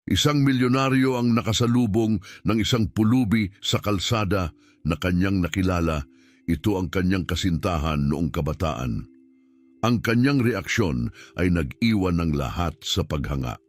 Isang milyonaryo ang nakasalubong ng isang pulubi sa kalsada na kanyang nakilala. Ito ang kanyang kasintahan noong kabataan. Ang kanyang reaksyon ay nag-iwan ng lahat sa paghanga.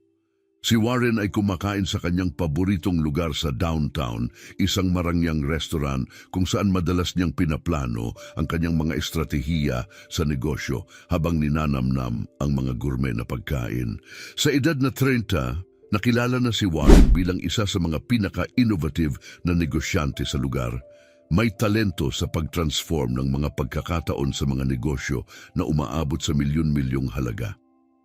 Si Warren ay kumakain sa kanyang paboritong lugar sa downtown, isang marangyang restaurant kung saan madalas niyang pinaplano ang kanyang mga estratehiya sa negosyo habang ninanamnam ang mga gourmet na pagkain. Sa edad na 30, nakilala na si Warren bilang isa sa mga pinaka-innovative na negosyante sa lugar. May talento sa pag-transform ng mga pagkakataon sa mga negosyo na umaabot sa milyon-milyong halaga.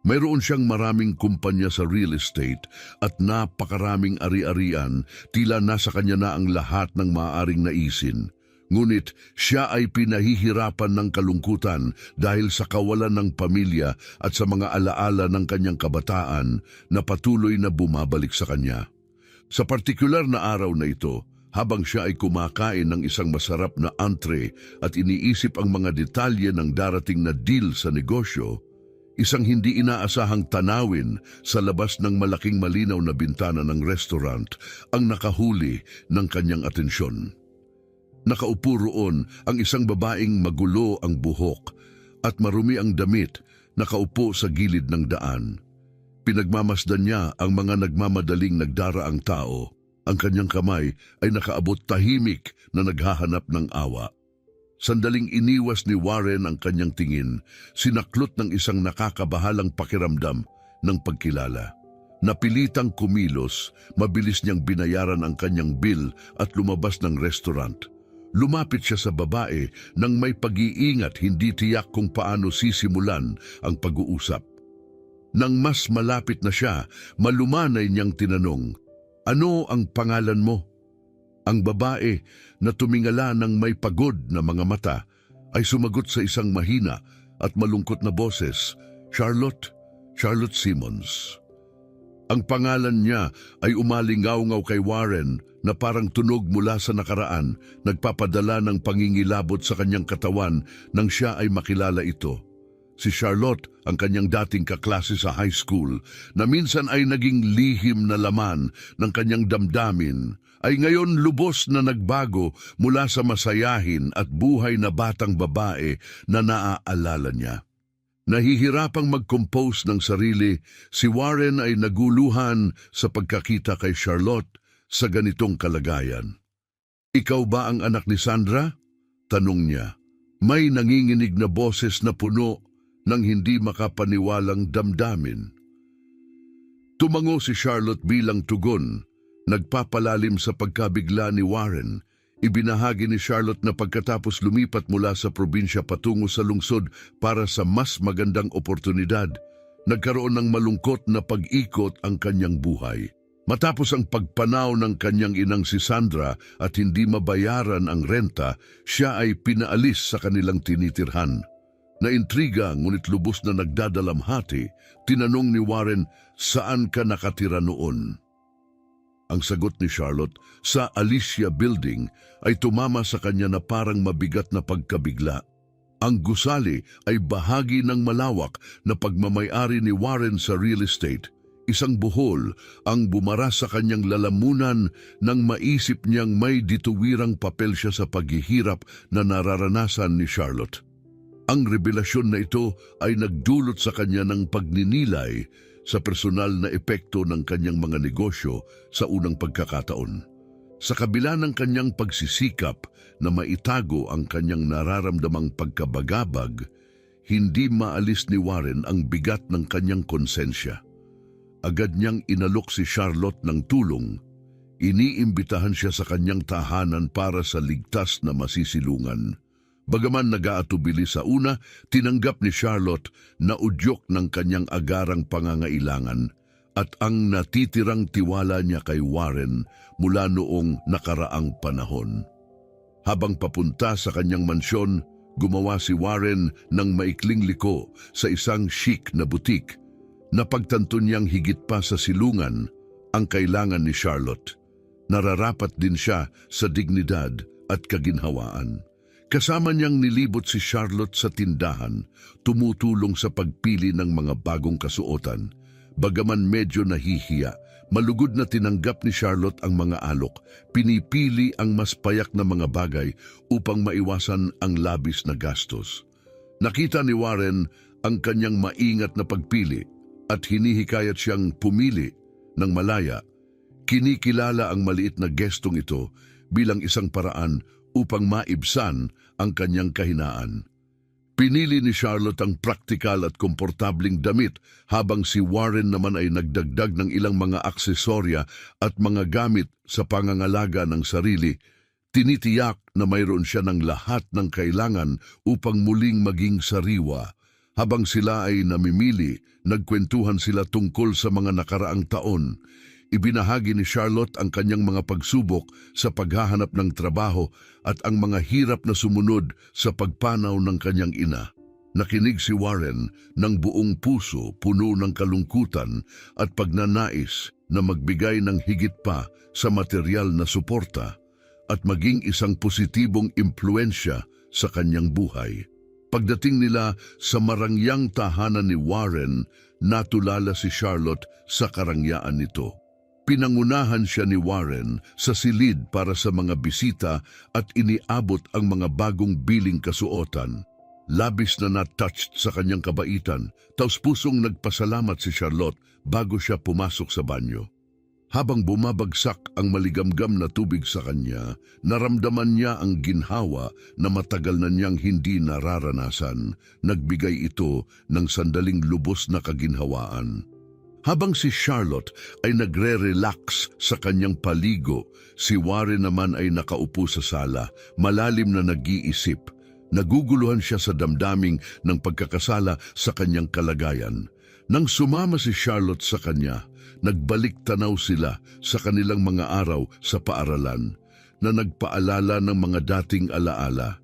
Mayroon siyang maraming kumpanya sa real estate at napakaraming ari-arian, tila nasa kanya na ang lahat ng maaaring naisin. Ngunit siya ay pinahihirapan ng kalungkutan dahil sa kawalan ng pamilya at sa mga alaala ng kanyang kabataan na patuloy na bumabalik sa kanya. Sa partikular na araw na ito, habang siya ay kumakain ng isang masarap na entree at iniisip ang mga detalye ng darating na deal sa negosyo, isang hindi inaasahang tanawin sa labas ng malaking malinaw na bintana ng restaurant ang nakahuli ng kanyang atensyon. Nakaupo roon ang isang babaeng magulo ang buhok at marumi ang damit, nakaupo sa gilid ng daan. Pinagmamasdan niya ang mga nagmamadaling nagdaraang tao. Ang kanyang kamay ay nakaabot tahimik na naghahanap ng awa. Sandaling iniwas ni Warren ang kanyang tingin, sinaklot ng isang nakakabahalang pakiramdam ng pagkilala. Napilitang kumilos, mabilis niyang binayaran ang kanyang bill at lumabas ng restaurant. Lumapit siya sa babae nang may pag-iingat, hindi tiyak kung paano sisimulan ang pag-uusap. Nang mas malapit na siya, malumanay niyang tinanong, "Ano ang pangalan mo?" Ang babae na tumingala ng may pagod na mga mata ay sumagot sa isang mahina at malungkot na boses, Charlotte Simmons. Ang pangalan niya ay umalingaw-ngaw kay Warren na parang tunog mula sa nakaraan, nagpapadala ng pangingilabot sa kanyang katawan nang siya ay makilala ito. Si Charlotte, ang kanyang dating kaklase sa high school, na minsan ay naging lihim na laman ng kanyang damdamin, ay ngayon lubos na nagbago mula sa masayahin at buhay na batang babae na naaalala niya. Nahihirapang mag-compose ng sarili, si Warren ay naguluhan sa pagkakita kay Charlotte sa ganitong kalagayan. "Ikaw ba ang anak ni Sandra?" tanong niya. May nanginginig na boses na puno ng hindi makapaniwalang damdamin. Tumango si Charlotte bilang tugon. Nagpapalalim sa pagkabigla ni Warren. Ibinahagi ni Charlotte na pagkatapos lumipat mula sa probinsya patungo sa lungsod para sa mas magandang oportunidad, nagkaroon ng malungkot na pag-ikot ang kanyang buhay. Matapos ang pagpanaw ng kanyang inang si Sandra at hindi mabayaran ang renta, siya ay pinaalis sa kanilang tinitirhan. Naintriga ngunit lubos na nagdadalamhati, tinanong ni Warren, "Saan ka nakatira noon?" Ang sagot ni Charlotte, "Sa Alicia Building," ay tumama sa kanya na parang mabigat na pagkabigla. Ang gusali ay bahagi ng malawak na pagmamayari ni Warren sa real estate. Isang buhol ang bumara sa kanyang lalamunan nang maisip niyang may dituwirang papel siya sa paghihirap na nararanasan ni Charlotte. Ang revelasyon na ito ay nagdulot sa kanya ng pagninilay sa personal na epekto ng kanyang mga negosyo sa unang pagkakataon. Sa kabila ng kanyang pagsisikap na maitago ang kanyang nararamdamang pagkabagabag, hindi maalis ni Warren ang bigat ng kanyang konsensya. Agad niyang inalok si Charlotte ng tulong. Iniimbitahan siya sa kanyang tahanan para sa ligtas na masisilungan. Bagaman nag-aatubili sa una, tinanggap ni Charlotte na udyok ng kanyang agarang pangangailangan at ang natitirang tiwala niya kay Warren mula noong nakaraang panahon. Habang papunta sa kanyang mansyon, gumawa si Warren ng maikling liko sa isang chic na butik. Napagtanto niyang higit pa sa silungan ang kailangan ni Charlotte. Nararapat din siya sa dignidad at kaginhawaan. Kasama niyang nilibot si Charlotte sa tindahan, tumutulong sa pagpili ng mga bagong kasuotan. Bagaman medyo nahihiya, malugod na tinanggap ni Charlotte ang mga alok. Pinipili ang mas payak na mga bagay upang maiwasan ang labis na gastos. Nakita ni Warren ang kanyang maingat na pagpili at hinihikayat siyang pumili ng malaya. Kinikilala ang maliit na gestong ito bilang isang paraan upang maibsan ang kanyang kahinaan. Pinili ni Charlotte ang praktikal at komportabling damit habang si Warren naman ay nagdagdag ng ilang mga aksesorya at mga gamit sa pangangalaga ng sarili. Tinitiyak na mayroon siya ng lahat ng kailangan upang muling maging sariwa. Habang sila ay namimili, nagkwentuhan sila tungkol sa mga nakaraang taon. Ibinahagi ni Charlotte ang kanyang mga pagsubok sa paghahanap ng trabaho at ang mga hirap na sumunod sa pagpanaw ng kanyang ina. Nakinig si Warren ng buong puso, puno ng kalungkutan at pagnanais na magbigay ng higit pa sa material na suporta at maging isang positibong impluensya sa kanyang buhay. Pagdating nila sa marangyang tahanan ni Warren, natulala si Charlotte sa karangyaan nito. Pinangunahan siya ni Warren sa silid para sa mga bisita at iniabot ang mga bagong biling kasuotan. Labis na na-touched sa kanyang kabaitan, taos-pusong nagpasalamat si Charlotte bago siya pumasok sa banyo. Habang bumabagsak ang maligamgam na tubig sa kanya, naramdaman niya ang ginhawa na matagal na niyang hindi nararanasan. Nagbigay ito ng sandaling lubos na kaginhawaan. Habang si Charlotte ay nagre-relax sa kanyang paligo, si Warren naman ay nakaupo sa sala, malalim na nag-iisip. Naguguluhan siya sa damdaming ng pagkakasala sa kanyang kalagayan. Nang sumama si Charlotte sa kanya, nagbalik tanaw sila sa kanilang mga araw sa paaralan na nagpaalala ng mga dating alaala.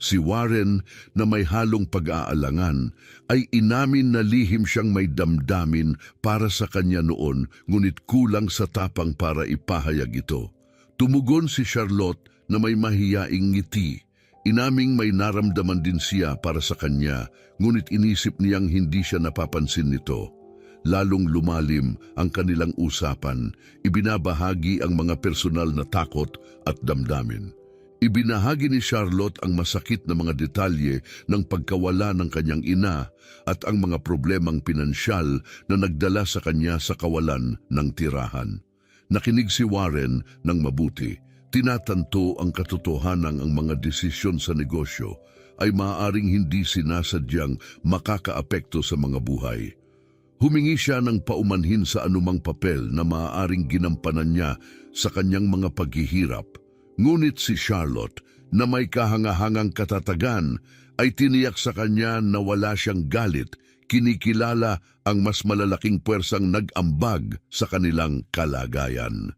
Si Warren na may halong pag-aalangan ay inamin na lihim siyang may damdamin para sa kanya noon, ngunit kulang sa tapang para ipahayag ito. Tumugon si Charlotte na may mahiyaing ngiti. Inaming may naramdaman din siya para sa kanya, ngunit inisip niyang hindi siya napapansin nito. Lalong lumalim ang kanilang usapan, ibinabahagi ang mga personal na takot at damdamin. Ibinahagi ni Charlotte ang masakit na mga detalye ng pagkawala ng kanyang ina at ang mga problemang pinansyal na nagdala sa kanya sa kawalan ng tirahan. Nakinig si Warren ng mabuti. Tinatanto ang katotohanan ang mga desisyon sa negosyo ay maaaring hindi sinasadyang makakaapekto sa mga buhay. Humingi siya ng paumanhin sa anumang papel na maaaring ginampanan niya sa kanyang mga paghihirap. Ngunit si Charlotte, na may kahangahangang katatagan, ay tiniyak sa kanya na wala siyang galit, kinikilala ang mas malalaking puwersang nag-ambag sa kanilang kalagayan.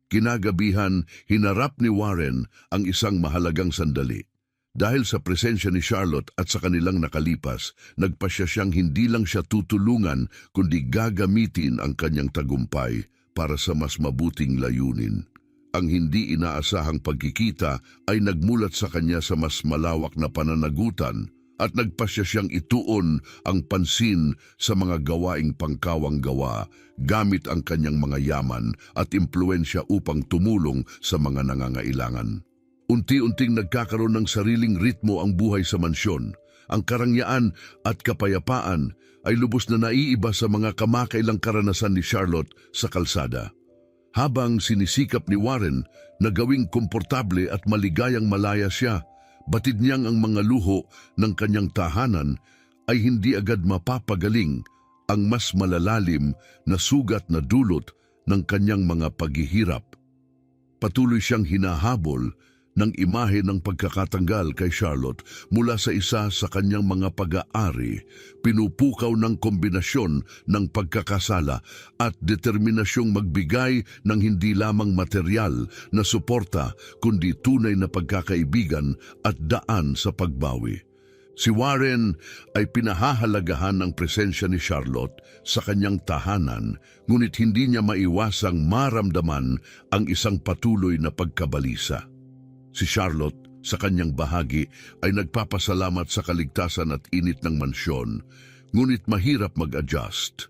Kinagabihan, hinarap ni Warren ang isang mahalagang sandali. Dahil sa presensya ni Charlotte at sa kanilang nakalipas, nagpasya siyang hindi lang siya tutulungan kundi gagamitin ang kanyang tagumpay para sa mas mabuting layunin. Ang hindi inaasahang pagkikita ay nagmulat sa kanya sa mas malawak na pananagutan at nagpasya siyang ituon ang pansin sa mga gawaing pangkawang gawa gamit ang kanyang mga yaman at impluensya upang tumulong sa mga nangangailangan. Unti-unting nagkakaroon ng sariling ritmo ang buhay sa mansyon. Ang karangyaan at kapayapaan ay lubos na naiiba sa mga kamakailang karanasan ni Charlotte sa kalsada. Habang sinisikap ni Warren na gawing komportable at maligayang malaya siya, batid niyang ang mga luho ng kanyang tahanan ay hindi agad mapapagaling ang mas malalalim na sugat na dulot ng kanyang mga paghihirap. Patuloy siyang hinahabol ng imahe ng pagkakatanggal kay Charlotte mula sa isa sa kanyang mga pag-aari, pinupukaw ng kombinasyon ng pagkakasala at determinasyong magbigay ng hindi lamang material na suporta kundi tunay na pagkakaibigan at daan sa pagbawi. Si Warren ay pinahahalagahan ng presensya ni Charlotte sa kanyang tahanan, ngunit hindi niya maiwasang maramdaman ang isang patuloy na pagkabalisa. Si Charlotte, sa kanyang bahagi, ay nagpapasalamat sa kaligtasan at init ng mansyon, ngunit mahirap mag-adjust.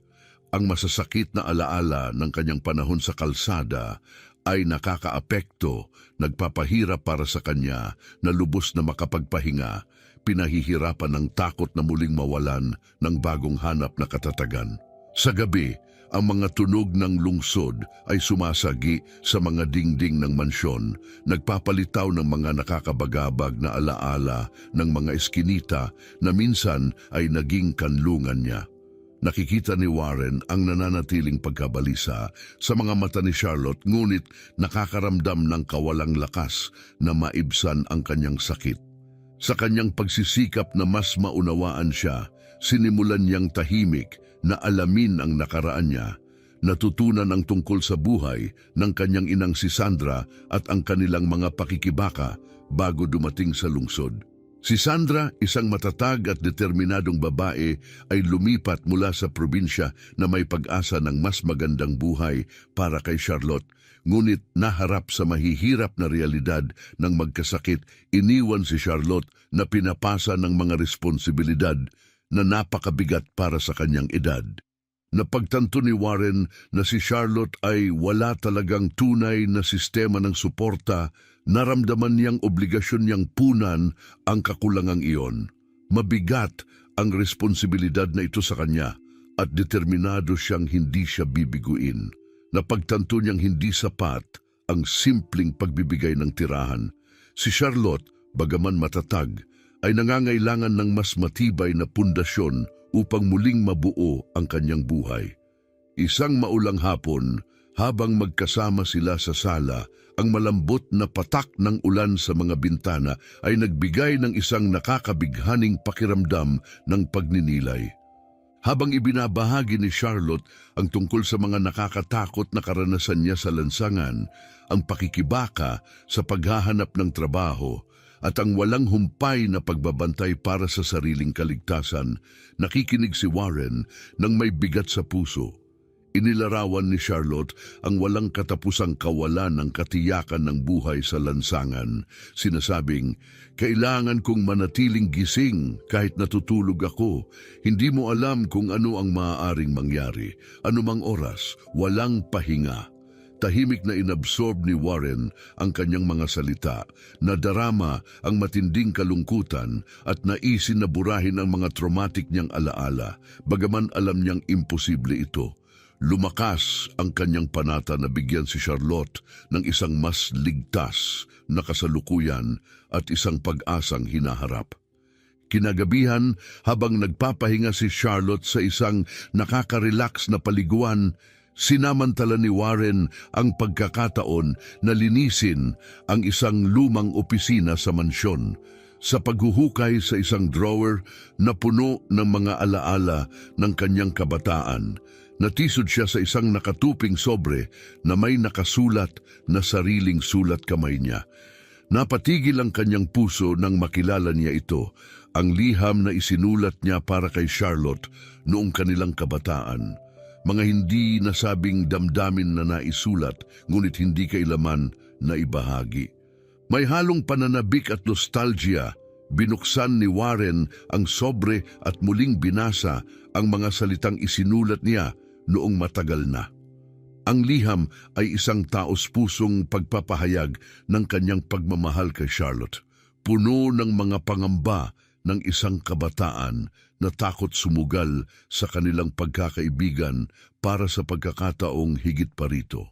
ang masasakit na alaala ng kanyang panahon sa kalsada ay nakakaapekto, nagpapahirap para sa kanya na lubos na makapagpahinga, pinahihirapan ng takot na muling mawalan ng bagong hanap na katatagan. Sa gabi, ang mga tunog ng lungsod ay sumasagi sa mga dingding ng mansyon, nagpapalitaw ng mga nakakabagabag na alaala ng mga eskinita na minsan ay naging kanlungan niya. Nakikita ni Warren ang nananatiling pagkabalisa sa mga mata ni Charlotte, ngunit nakakaramdam ng kawalang lakas na maibsan ang kanyang sakit. Sa kanyang pagsisikap na mas maunawaan siya, sinimulan niyang tahimik na alamin ang nakaraan niya, natutunan ang tungkol sa buhay ng kanyang inang si Sandra at ang kanilang mga pakikibaka bago dumating sa lungsod. Si Sandra, isang matatag at determinadong babae, ay lumipat mula sa probinsya na may pag-asa ng mas magandang buhay para kay Charlotte. Ngunit naharap sa mahihirap na realidad ng magkasakit, iniwan si Charlotte na pinapasa ng mga responsibilidad na napakabigat para sa kanyang edad. Napagtanto ni Warren na si Charlotte ay wala talagang tunay na sistema ng suporta. Naramdaman niyang obligasyon niyang punan ang kakulangang iyon. Mabigat ang responsibilidad na ito sa kanya at determinado siyang hindi siya bibiguin. Napagtanto niyang hindi sapat ang simpleng pagbibigay ng tirahan. Si Charlotte, bagaman matatag, ay nangangailangan ng mas matibay na pundasyon upang muling mabuo ang kanyang buhay. Isang maulang hapon, habang magkasama sila sa sala, ang malambot na patak ng ulan sa mga bintana ay nagbigay ng isang nakakabighaning pakiramdam ng pagninilay. Habang ibinabahagi ni Charlotte ang tungkol sa mga nakakatakot na karanasan niya sa lansangan, ang pakikibaka sa paghahanap ng trabaho, at ang walang humpay na pagbabantay para sa sariling kaligtasan, nakikinig si Warren ng may bigat sa puso. Inilarawan ni Charlotte ang walang katapusang kawalan ng katiyakan ng buhay sa lansangan. Sinasabing, kailangan kong manatiling gising kahit natutulog ako. Hindi mo alam kung ano ang maaaring mangyari. Anumang oras, walang pahinga. Tahimik na inabsorb ni Warren ang kanyang mga salita, nadarama ang matinding kalungkutan at naisin na burahin ang mga traumatic niyang alaala, bagaman alam niyang imposible ito. Lumakas ang kanyang panata na bigyan si Charlotte ng isang mas ligtas na kasalukuyan at isang pag-asang hinaharap. Kinagabihan, habang nagpapahinga si Charlotte sa isang nakaka-relax na paliguan, sinamantala ni Warren ang pagkakataon na linisin ang isang lumang opisina sa mansyon. Sa paghuhukay sa isang drawer na puno ng mga alaala ng kanyang kabataan, natisod siya sa isang nakatuping sobre na may nakasulat na sariling sulat kamay niya. Napatigil ang kanyang puso nang makilala niya ito, ang liham na isinulat niya para kay Charlotte noong kanilang kabataan. Mga hindi nasabing damdamin na naisulat, ngunit hindi kailaman na ibahagi. May halong pananabik at nostalgia. Binuksan ni Warren ang sobre at muling binasa ang mga salitang isinulat niya noong matagal na. Ang liham ay isang taos-pusong pagpapahayag ng kanyang pagmamahal kay Charlotte, puno ng mga pangamba ng isang kabataan na takot sumugal sa kanilang pagkakaibigan para sa pagkakataong higit pa rito.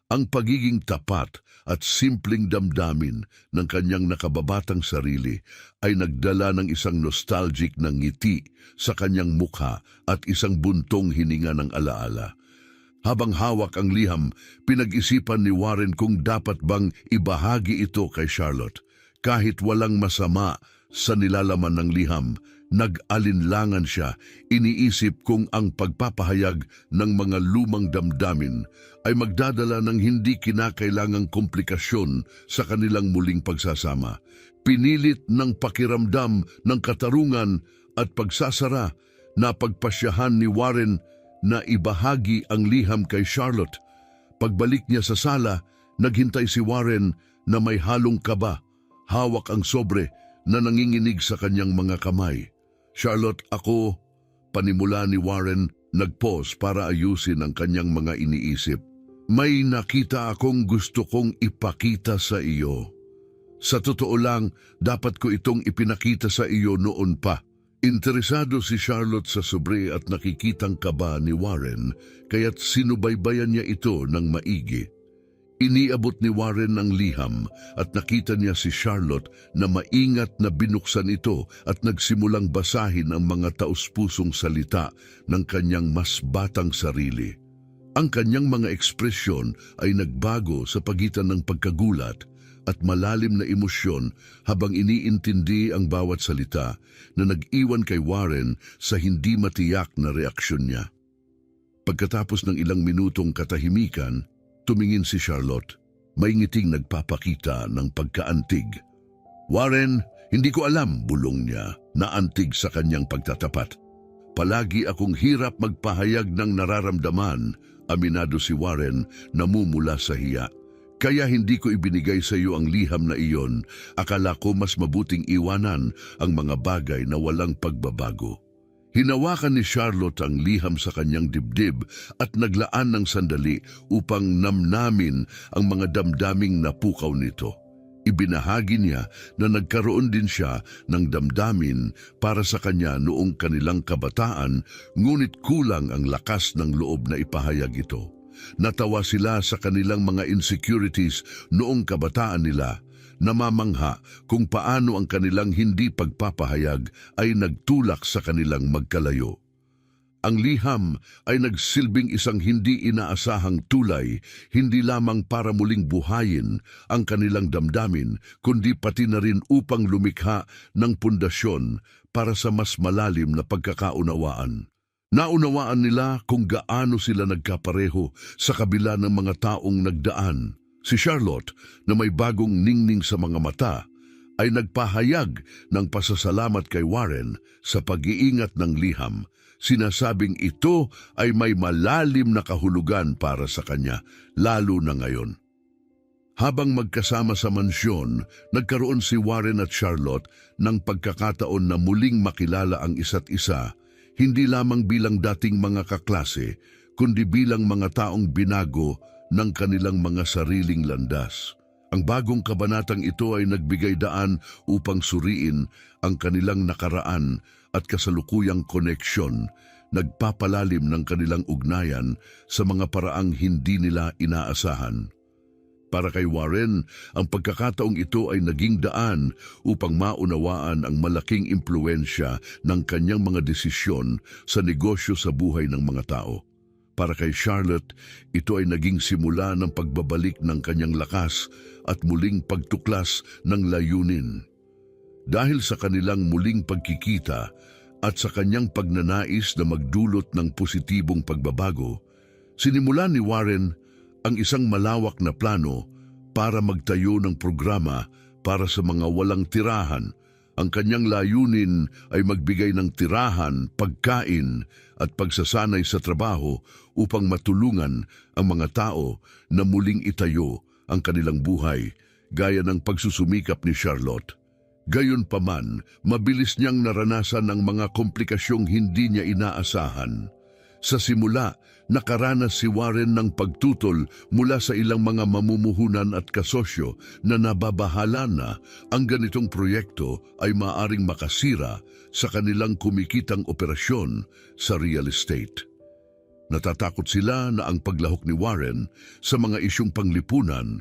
Ang pagiging tapat at simpleng damdamin ng kanyang nakababatang sarili ay nagdala ng isang nostalgic na ngiti sa kanyang mukha at isang buntong hininga ng alaala. Habang hawak ang liham, pinag-isipan ni Warren kung dapat bang ibahagi ito kay Charlotte. Kahit walang masama sa nilalaman ng liham, nag-alinlangan siya. Iniisip kung ang pagpapahayag ng mga lumang damdamin ay magdadala ng hindi kinakailangang komplikasyon sa kanilang muling pagsasama. Pinilit ng pakiramdam ng katarungan at pagsasara na pagpasyahan ni Warren na ibahagi ang liham kay Charlotte. Pagbalik niya sa sala, naghintay si Warren na may halong kaba. Hawak ang sobre na nanginginig sa kanyang mga kamay. Charlotte, ako, panimula ni Warren, Nag-pause para ayusin ang kanyang mga iniisip. May nakita akong gusto kong ipakita sa iyo. Sa totoo lang, dapat ko itong ipinakita sa iyo noon pa. Interesado si Charlotte sa sobre at nakikitang kaba ni Warren, kaya't sinubaybayan niya ito ng maigi. Iniabot ni Warren ang liham at nakita niya si Charlotte na maingat na binuksan ito at nagsimulang basahin ang mga taus-pusong salita ng kanyang mas batang sarili. Ang kanyang mga ekspresyon ay nagbago sa pagitan ng pagkagulat at malalim na emosyon habang iniintindi ang bawat salita na nag-iwan kay Warren sa hindi matiyak na reaksyon niya. Pagkatapos ng ilang minutong katahimikan, tumingin si Charlotte. May ngiting nagpapakita ng pagkaantig. Warren, hindi ko alam, bulong niya, naantig sa kanyang pagtatapat. Palagi akong hirap magpahayag ng nararamdaman, aminado si Warren, namumula sa hiya. Kaya hindi ko ibinigay sa iyo ang liham na iyon. Akala ko mas mabuting iwanan ang mga bagay na walang pagbabago. Hinawakan ni Charlotte ang liham sa kanyang dibdib at naglaan ng sandali upang namnamin ang mga damdaming napukaw nito. Ibinahagi niya na nagkaroon din siya ng damdamin para sa kanya noong kanilang kabataan, ngunit kulang ang lakas ng loob na ipahayag ito. Natawa sila sa kanilang mga insecurities noong kabataan nila. Namamangha kung paano ang kanilang hindi pagpapahayag ay nagtulak sa kanilang magkalayo. Ang liham ay nagsilbing isang hindi inaasahang tulay, hindi lamang para muling buhayin ang kanilang damdamin, kundi pati na rin upang lumikha ng pundasyon para sa mas malalim na pagkakaunawaan. Naunawaan nila kung gaano sila nagkapareho sa kabila ng mga taong nagdaan. Si Charlotte, na may bagong ningning sa mga mata, ay nagpahayag ng pasasalamat kay Warren sa pag-iingat ng liham. Sinasabing ito ay may malalim na kahulugan para sa kanya, lalo na ngayon. Habang magkasama sa mansyon, nagkaroon si Warren at Charlotte ng pagkakataon na muling makilala ang isa't isa, hindi lamang bilang dating mga kaklase, kundi bilang mga taong binago ng kanilang mga sariling landas. Ang bagong kabanatang ito ay nagbigay daan upang suriin ang kanilang nakaraan at kasalukuyang koneksyon, nagpapalalim ng kanilang ugnayan sa mga paraang hindi nila inaasahan. Para kay Warren, ang pagkakataong ito ay naging daan upang maunawaan ang malaking impluensya ng kanyang mga desisyon sa negosyo sa buhay ng mga tao. Para kay Charlotte, ito ay naging simula ng pagbabalik ng kanyang lakas at muling pagtuklas ng layunin. Dahil sa kanilang muling pagkikita at sa kanyang pagnanais na magdulot ng positibong pagbabago, sinimulan ni Warren ang isang malawak na plano para magtayo ng programa para sa mga walang tirahan. Ang kanyang layunin ay magbigay ng tirahan, pagkain at pagsasanay sa trabaho upang matulungan ang mga tao na muling itayo ang kanilang buhay, gaya ng pagsusumikap ni Charlotte. Gayunpaman, mabilis niyang naranasan ang mga komplikasyong hindi niya inaasahan. Sa simula, nakaranas si Warren ng pagtutol mula sa ilang mga mamumuhunan at kasosyo na nababahala na ang ganitong proyekto ay maaring makasira sa kanilang kumikitang operasyon sa real estate. Natatakot sila na ang paglahok ni Warren sa mga isyong panglipunan,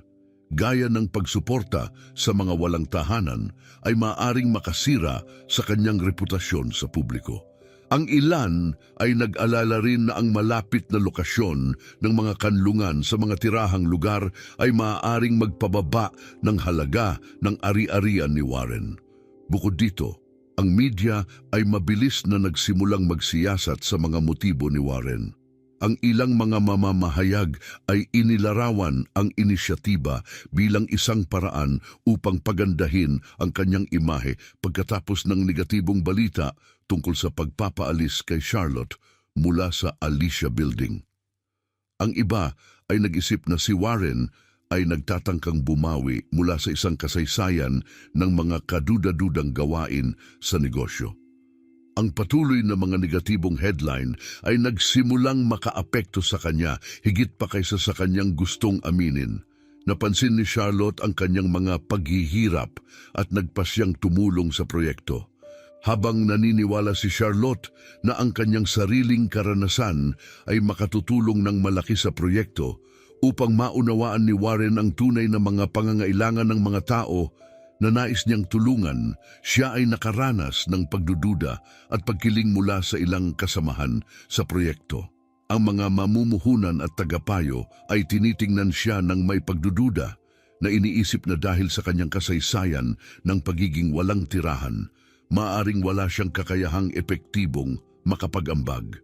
gaya ng pagsuporta sa mga walang tahanan, ay maaring makasira sa kanyang reputasyon sa publiko. Ang ilan ay nag-alala rin na ang malapit na lokasyon ng mga kanlungan sa mga tirahang lugar ay maaaring magpababa ng halaga ng ari-arian ni Warren. Bukod dito, ang media ay mabilis na nagsimulang magsiyasat sa mga motibo ni Warren. Ang ilang mga mamamahayag ay inilarawan ang inisyatiba bilang isang paraan upang pagandahin ang kanyang imahe pagkatapos ng negatibong balita tungkol sa pagpapaalis kay Charlotte mula sa Alicia Building. Ang iba ay nag-isip na si Warren ay nagtatangkang bumawi mula sa isang kasaysayan ng mga kaduda-dudang gawain sa negosyo. Ang patuloy na mga negatibong headline ay nagsimulang makaapekto sa kanya higit pa kaysa sa kanyang gustong aminin. Napansin ni Charlotte ang kanyang mga paghihirap at nagpasyang tumulong sa proyekto. Habang naniniwala si Charlotte na ang kanyang sariling karanasan ay makatutulong ng malaki sa proyekto upang maunawaan ni Warren ang tunay na mga pangangailangan ng mga tao na nais niyang tulungan, siya ay nakaranas ng pagdududa at pagkiling mula sa ilang kasamahan sa proyekto. Ang mga mamumuhunan at tagapayo ay tinitingnan siya ng may pagdududa na iniisip na dahil sa kanyang kasaysayan ng pagiging walang tirahan, maaring wala siyang kakayahang epektibong makapag-ambag.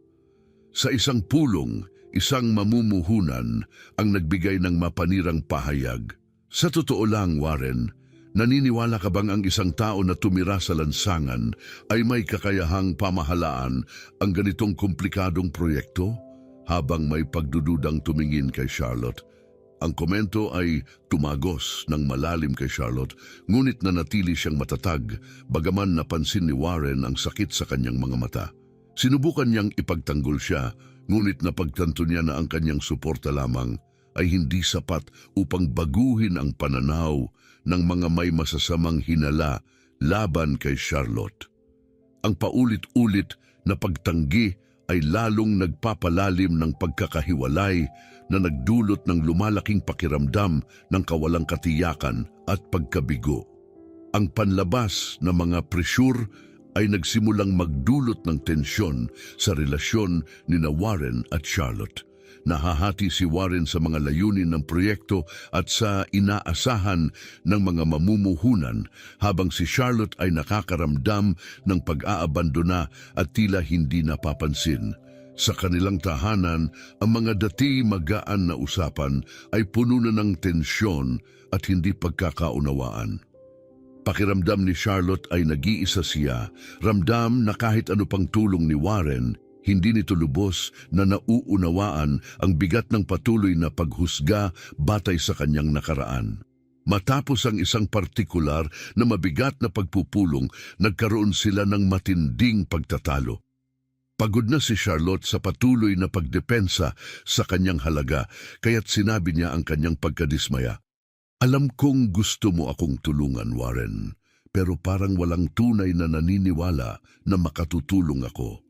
Sa isang pulong, isang mamumuhunan ang nagbigay ng mapanirang pahayag. Sa totoo lang, Warren, naniniwala ka bang ang isang tao na tumira sa lansangan ay may kakayahang pamahalaan ang ganitong komplikadong proyekto? Habang may pagdududang tumingin kay Charlotte, ang komento ay tumagos ng malalim kay Charlotte, ngunit nanatili siyang matatag, bagaman napansin ni Warren ang sakit sa kanyang mga mata. Sinubukan niyang ipagtanggol siya, ngunit napagtanto niya na ang kanyang suporta lamang ay hindi sapat upang baguhin ang pananaw ng mga may masasamang hinala laban kay Charlotte. Ang paulit-ulit na pagtanggi ay lalong nagpapalalim ng pagkakahiwalay na nagdulot ng lumalaking pakiramdam ng kawalang katiyakan at pagkabigo. Ang panlabas na mga presyur ay nagsimulang magdulot ng tensyon sa relasyon ni Warren at Charlotte. Nahahati si Warren sa mga layunin ng proyekto at sa inaasahan ng mga mamumuhunan, habang si Charlotte ay nakakaramdam ng pag-aabandona at tila hindi napapansin. Sa kanilang tahanan, ang mga dati magaan na usapan ay puno na ng tensyon at hindi pagkakaunawaan. Pakiramdam ni Charlotte ay nag-iisa siya, ramdam na kahit ano pang tulong ni Warren, hindi nito lubos na nauunawaan ang bigat ng patuloy na paghusga batay sa kanyang nakaraan. Matapos ang isang partikular na mabigat na pagpupulong, nagkaroon sila ng matinding pagtatalo. Pagod na si Charlotte sa patuloy na pagdepensa sa kanyang halaga, kaya't sinabi niya ang kanyang pagkadismaya. Alam kong gusto mo akong tulungan, Warren, pero parang walang tunay na naniniwala na makatutulong ako.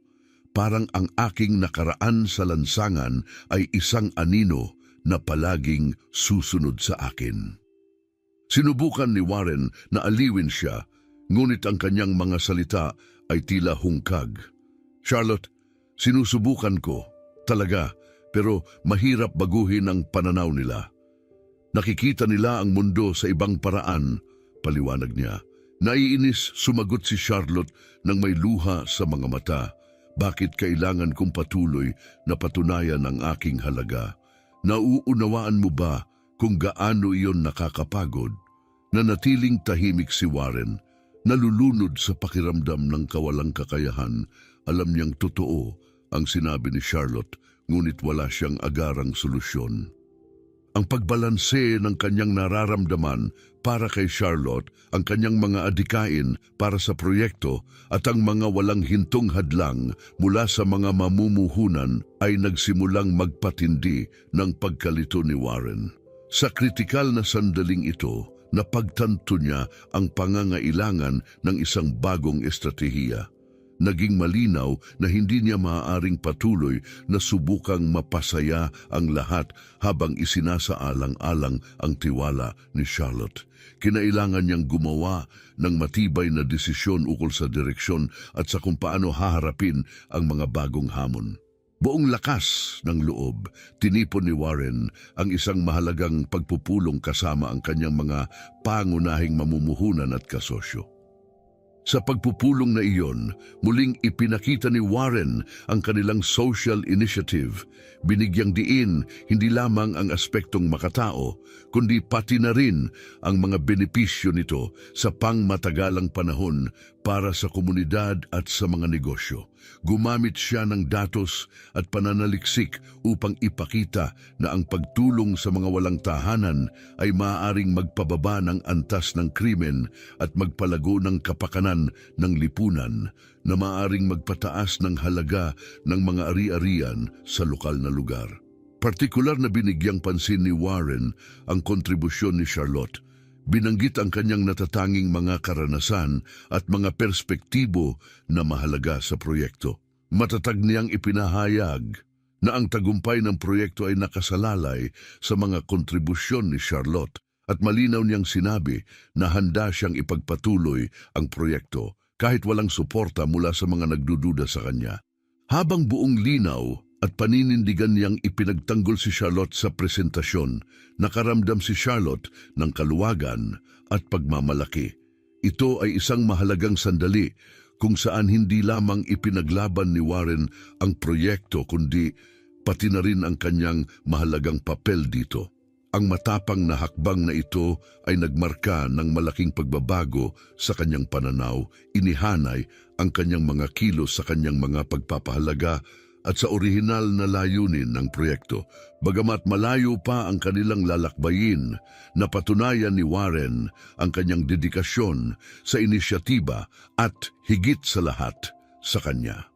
Parang ang aking nakaraan sa lansangan ay isang anino na palaging susunod sa akin. Sinubukan ni Warren na aliwin siya, ngunit ang kanyang mga salita ay tila hungkag. Charlotte, sinusubukan ko, talaga, pero mahirap baguhin ang pananaw nila. Nakikita nila ang mundo sa ibang paraan, paliwanag niya. Naiinis sumagot si Charlotte nang may luha sa mga mata. Bakit kailangan kong patuloy na patunayan ang aking halaga? Nauunawaan mo ba kung gaano iyon nakakapagod? Nanatiling tahimik si Warren, nalulunod sa pakiramdam ng kawalang kakayahan. Alam niyang totoo ang sinabi ni Charlotte, ngunit wala siyang agarang solusyon. Ang pagbalanse ng kanyang nararamdaman para kay Charlotte, ang kanyang mga adikain para sa proyekto at ang mga walang hintong hadlang mula sa mga mamumuhunan ay nagsimulang magpatindi ng pagkalito ni Warren. Sa kritikal na sandaling ito, napagtanto niya ang pangangailangan ng isang bagong estratehiya. Naging malinaw na hindi niya maaaring patuloy na subukang mapasaya ang lahat habang isinasaalang-alang ang tiwala ni Charlotte. Kinailangan niyang gumawa ng matibay na desisyon ukol sa direksyon at sa kung paano haharapin ang mga bagong hamon. Buong lakas ng loob, tinipon ni Warren ang isang mahalagang pagpupulong kasama ang kanyang mga pangunahing mamumuhunan at kasosyo. Sa pagpupulong na iyon, muling ipinakita ni Warren ang kanilang social initiative. Binigyang diin hindi lamang ang aspektong makatao, kundi pati na rin ang mga benepisyo nito sa pangmatagalang panahon para sa komunidad at sa mga negosyo. Gumamit siya ng datos at pananaliksik upang ipakita na ang pagtulong sa mga walang tahanan ay maaaring magpababa ng antas ng krimen at magpalago ng kapakanan kailangan ng lipunan na maaring magpataas ng halaga ng mga ari-arian sa lokal na lugar. Partikular na binigyang pansin ni Warren ang kontribusyon ni Charlotte. Binanggit ang kanyang natatanging mga karanasan at mga perspektibo na mahalaga sa proyekto. Matatag niyang ipinahayag na ang tagumpay ng proyekto ay nakasalalay sa mga kontribusyon ni Charlotte at malinaw niyang sinabi na handa siyang ipagpatuloy ang proyekto kahit walang suporta mula sa mga nagdududa sa kanya. Habang buong linaw at paninindigan niyang ipinagtanggol si Charlotte sa presentasyon, nakaramdam si Charlotte ng kaluwagan at pagmamalaki. Ito ay isang mahalagang sandali kung saan hindi lamang ipinaglaban ni Warren ang proyekto kundi pati na rin ang kanyang mahalagang papel dito. Ang matapang na hakbang na ito ay nagmarka ng malaking pagbabago sa kanyang pananaw, inihanay ang kanyang mga kilos sa kanyang mga pagpapahalaga at sa orihinal na layunin ng proyekto. Bagamat malayo pa ang kanilang lalakbayin, napatunayan ni Warren ang kanyang dedikasyon sa inisyatiba at higit sa lahat sa kanya.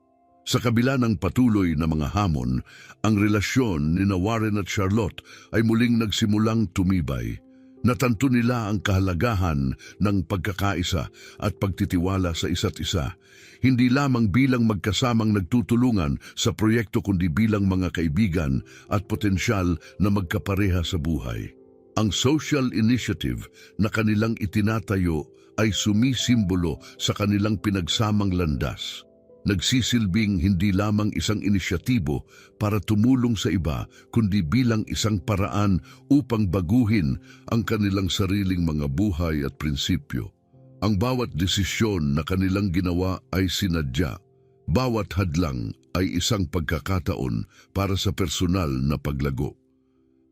Sa kabila ng patuloy na mga hamon, ang relasyon ni Warren at Charlotte ay muling nagsimulang tumibay. Natanto nila ang kahalagahan ng pagkakaisa at pagtitiwala sa isa't isa, hindi lamang bilang magkasamang nagtutulungan sa proyekto kundi bilang mga kaibigan at potensyal na magkapareha sa buhay. Ang social initiative na kanilang itinatayo ay sumisimbolo sa kanilang pinagsamang landas. Nagsisilbing hindi lamang isang inisyatibo para tumulong sa iba, kundi bilang isang paraan upang baguhin ang kanilang sariling mga buhay at prinsipyo. Ang bawat desisyon na kanilang ginawa ay sinadya. Bawat hadlang ay isang pagkakataon para sa personal na paglago.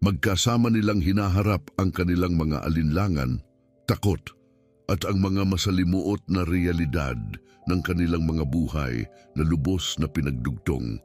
Magkasama nilang hinaharap ang kanilang mga alinlangan, takot, at ang mga masalimuot na realidad ng kanilang mga buhay na lubos na pinagdugtong.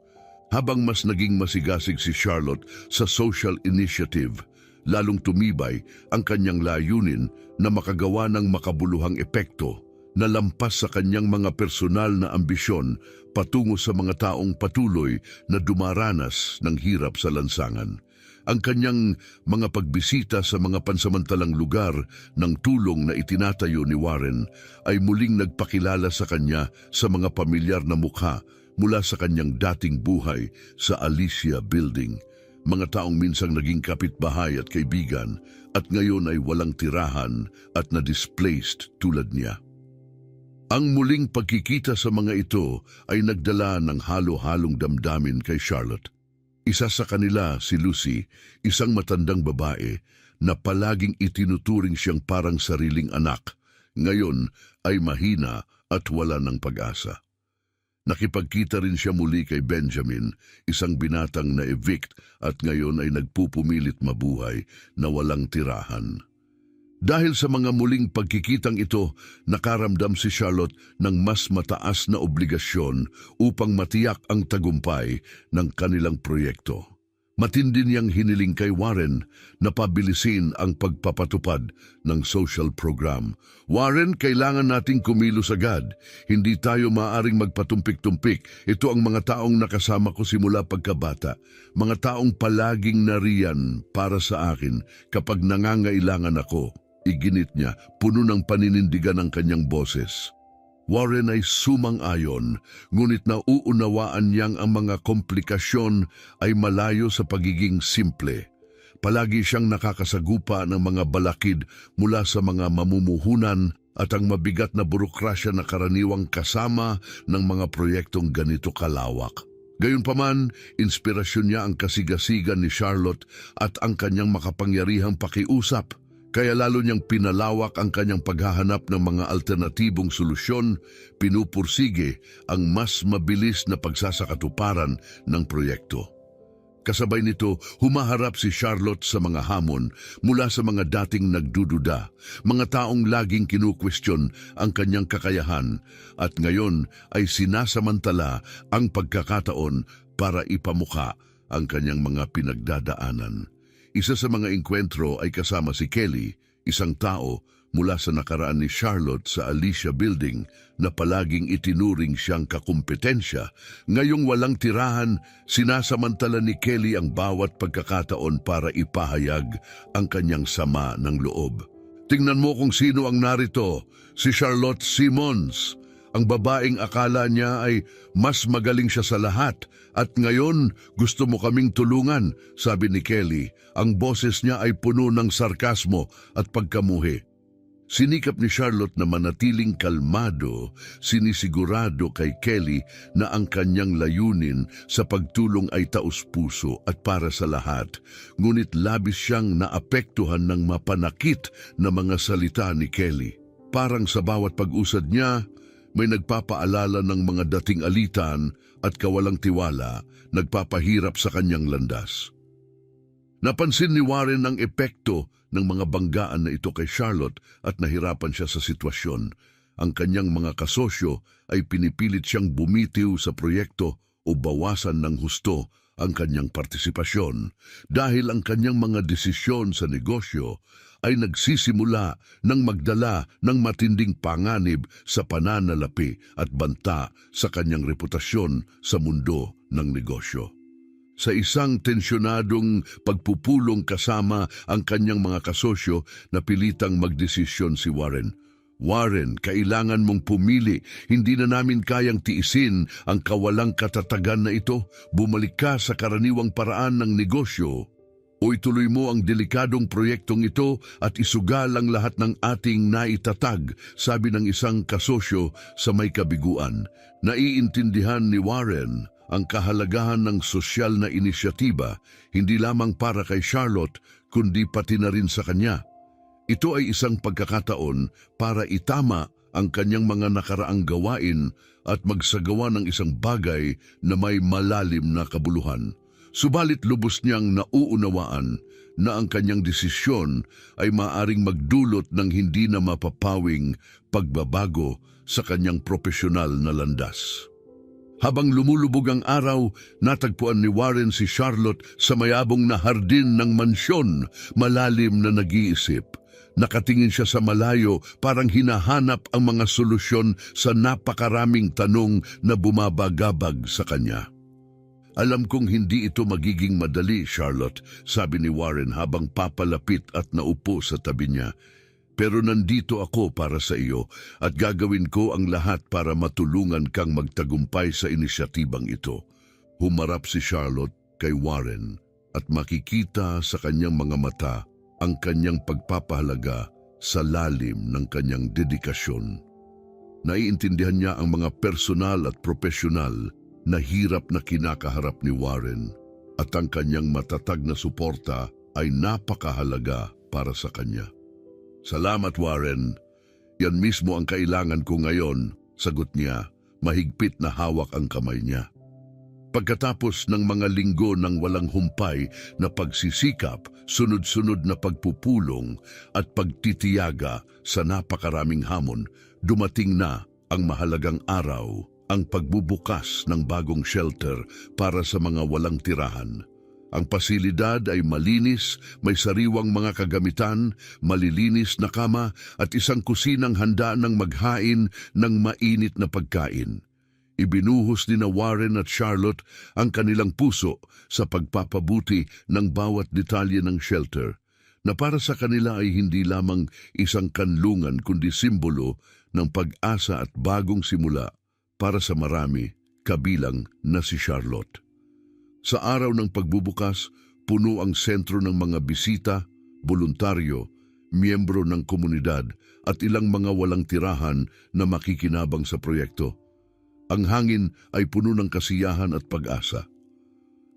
Habang mas naging masigasig si Charlotte sa social initiative, lalong tumibay ang kanyang layunin na makagawa ng makabuluhang epekto na lampas sa kanyang mga personal na ambisyon patungo sa mga taong patuloy na dumaranas ng hirap sa lansangan. Ang kanyang mga pagbisita sa mga pansamantalang lugar ng tulong na itinatayo ni Warren ay muling nagpakilala sa kanya sa mga pamilyar na mukha mula sa kanyang dating buhay sa Alicia Building. Mga taong minsang naging kapitbahay at kaibigan at ngayon ay walang tirahan at na-displaced tulad niya. Ang muling pagkikita sa mga ito ay nagdala ng halo-halong damdamin kay Charlotte. Isa sa kanila, si Lucy, isang matandang babae na palaging itinuturing siyang parang sariling anak, ngayon ay mahina at wala ng pag-asa. Nakipagkita rin siya muli kay Benjamin, isang binatang na-evict at ngayon ay nagpupumilit mabuhay na walang tirahan. Dahil sa mga muling pagkikitang ito, nakaramdam si Charlotte ng mas mataas na obligasyon upang matiyak ang tagumpay ng kanilang proyekto. Matindi niyang hiniling kay Warren na pabilisin ang pagpapatupad ng social program. Warren, kailangan nating kumilos agad. Hindi tayo maaaring magpatumpik-tumpik. Ito ang mga taong nakasama ko simula pagkabata. Mga taong palaging nariyan para sa akin kapag nangangailangan ako. Iginit niya, puno ng paninindigan ang kanyang boses. Warren ay sumang-ayon, ngunit nauunawaan niyang ang mga komplikasyon ay malayo sa pagiging simple. Palagi siyang nakakasagupa ng mga balakid mula sa mga mamumuhunan at ang mabigat na burokrasya na karaniwang kasama ng mga proyektong ganito kalawak. Gayunpaman, inspirasyon niya ang kasigasigan ni Charlotte at ang kanyang makapangyarihang pakiusap. Kaya lalo niyang pinalawak ang kanyang paghahanap ng mga alternatibong solusyon, pinupursige ang mas mabilis na pagsasakatuparan ng proyekto. Kasabay nito, humaharap si Charlotte sa mga hamon mula sa mga dating nagdududa, mga taong laging kinukwestiyon ang kanyang kakayahan at ngayon ay sinasamantala ang pagkakataon para ipamukha ang kanyang mga pinagdadaanan. Isa sa mga engkwentro ay kasama si Kelly, isang tao mula sa nakaraan ni Charlotte sa Alicia Building na palaging itinuring siyang kakumpetensya. Ngayong walang tirahan, sinasamantala ni Kelly ang bawat pagkakataon para ipahayag ang kanyang sama ng loob. Tingnan mo kung sino ang narito, si Charlotte Simmons. Ang babaeng akala niya ay mas magaling siya sa lahat at ngayon gusto mo kaming tulungan, sabi ni Kelly. Ang boses niya ay puno ng sarkasmo at pagkamuhi. Sinikap ni Charlotte na manatiling kalmado, sinisigurado kay Kelly na ang kanyang layunin sa pagtulong ay taus-puso at para sa lahat. Ngunit labis siyang naapektuhan ng mapanakit na mga salita ni Kelly. Parang sa bawat pag-usad niya, may nagpapaalala ng mga dating alitan at kawalang tiwala, nagpapahirap sa kanyang landas. Napansin ni Warren ang epekto ng mga banggaan na ito kay Charlotte at nahirapan siya sa sitwasyon. Ang kanyang mga kasosyo ay pinipilit siyang bumitiw sa proyekto o bawasan ng husto ang kanyang partisipasyon dahil ang kanyang mga desisyon sa negosyo ay nagsisimula ng magdala ng matinding panganib sa pananalapi at banta sa kanyang reputasyon sa mundo ng negosyo. Sa isang tensyonadong pagpupulong kasama ang kanyang mga kasosyo, napilitang magdesisyon si Warren. Warren, kailangan mong pumili. Hindi na namin kayang tiisin ang kawalang katatagan na ito. Bumalik ka sa karaniwang paraan ng negosyo o ituloy mo ang delikadong proyektong ito at isugal ang lahat ng ating naitatag, sabi ng isang kasosyo sa may kabiguan. Naiintindihan ni Warren ang kahalagahan ng sosyal na inisyatiba, hindi lamang para kay Charlotte, kundi pati na rin sa kanya. Ito ay isang pagkakataon para itama ang kanyang mga nakaraang gawain at magsagawa ng isang bagay na may malalim na kabuluhan. Subalit lubos niyang nauunawaan na ang kanyang desisyon ay maaring magdulot ng hindi na mapapawing pagbabago sa kanyang propesyonal na landas. Habang lumulubog ang araw, natagpuan ni Warren si Charlotte sa mayabong na hardin ng mansyon, malalim na nag-iisip. Nakatingin siya sa malayo, parang hinahanap ang mga solusyon sa napakaraming tanong na bumabagabag sa kanya. Alam kong hindi ito magiging madali, Charlotte, sabi ni Warren habang papalapit at naupo sa tabi niya. Pero nandito ako para sa iyo at gagawin ko ang lahat para matulungan kang magtagumpay sa inisyatibang ito. Humarap si Charlotte kay Warren at makikita sa kanyang mga mata ang kanyang pagpapahalaga sa lalim ng kanyang dedikasyon. Naiintindihan niya ang mga personal at profesional na hirap na kinakaharap ni Warren at ang kanyang matatag na suporta ay napakahalaga para sa kanya. Salamat, Warren. Yan mismo ang kailangan ko ngayon, sagot niya, mahigpit na hawak ang kamay niya. Pagkatapos ng mga linggo ng walang humpay na pagsisikap, sunod-sunod na pagpupulong at pagtitiyaga sa napakaraming hamon, dumating na ang mahalagang araw, ang pagbubukas ng bagong shelter para sa mga walang tirahan. Ang pasilidad ay malinis, may sariwang mga kagamitan, malilinis na kama at isang kusinang handa ng maghain ng mainit na pagkain. Ibinuhos ni na Warren at Charlotte ang kanilang puso sa pagpapabuti ng bawat detalye ng shelter, na para sa kanila ay hindi lamang isang kanlungan kundi simbolo ng pag-asa at bagong simula para sa marami, kabilang na si Charlotte. Sa araw ng pagbubukas, puno ang sentro ng mga bisita, voluntaryo, miyembro ng komunidad at ilang mga walang tirahan na makikinabang sa proyekto. Ang hangin ay puno ng kasiyahan at pag-asa.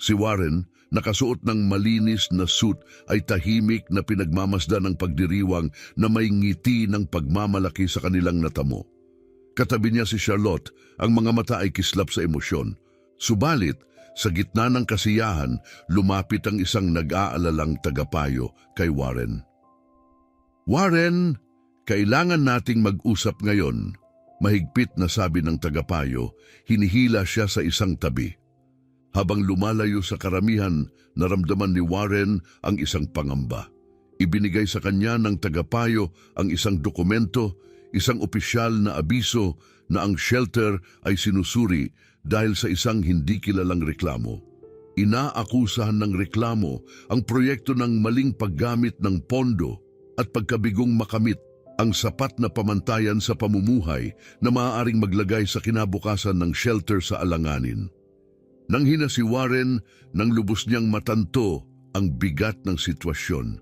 Si Warren, nakasuot ng malinis na suit, ay tahimik na pinagmamasdan ng pagdiriwang na may ngiti ng pagmamalaki sa kanilang natamo. Katabi niya si Charlotte, ang mga mata ay kislap sa emosyon. Subalit, sa gitna ng kasiyahan, lumapit ang isang nag-aalalang tagapayo kay Warren. Warren, kailangan nating mag-usap ngayon. Mahigpit na sabi ng tagapayo, hinihila siya sa isang tabi. Habang lumalayo sa karamihan, naramdaman ni Warren ang isang pangamba. Ibinigay sa kanya ng tagapayo ang isang dokumento, isang opisyal na abiso na ang shelter ay sinusuri dahil sa isang hindi kilalang reklamo. Inaakusahan ng reklamo ang proyekto ng maling paggamit ng pondo at pagkabigong makamit ang sapat na pamantayan sa pamumuhay na maaaring maglagay sa kinabukasan ng shelter sa alanganin. Nang hina si Warren, nang lubos niyang matanto ang bigat ng sitwasyon.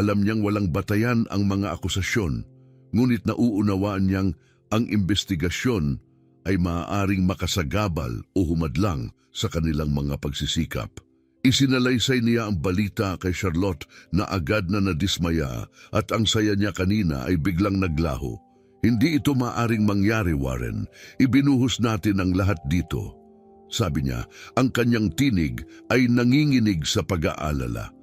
Alam niyang walang batayan ang mga akusasyon, ngunit nauunawaan niyang ang investigasyon ay maaaring makasagabal o humadlang sa kanilang mga pagsisikap. Isinalaysay niya ang balita kay Charlotte na agad na nadismaya at ang saya niya kanina ay biglang naglaho. Hindi ito maaring mangyari, Warren. Ibinuhos natin ang lahat dito. Sabi niya, ang kanyang tinig ay nanginginig sa pag-aalala.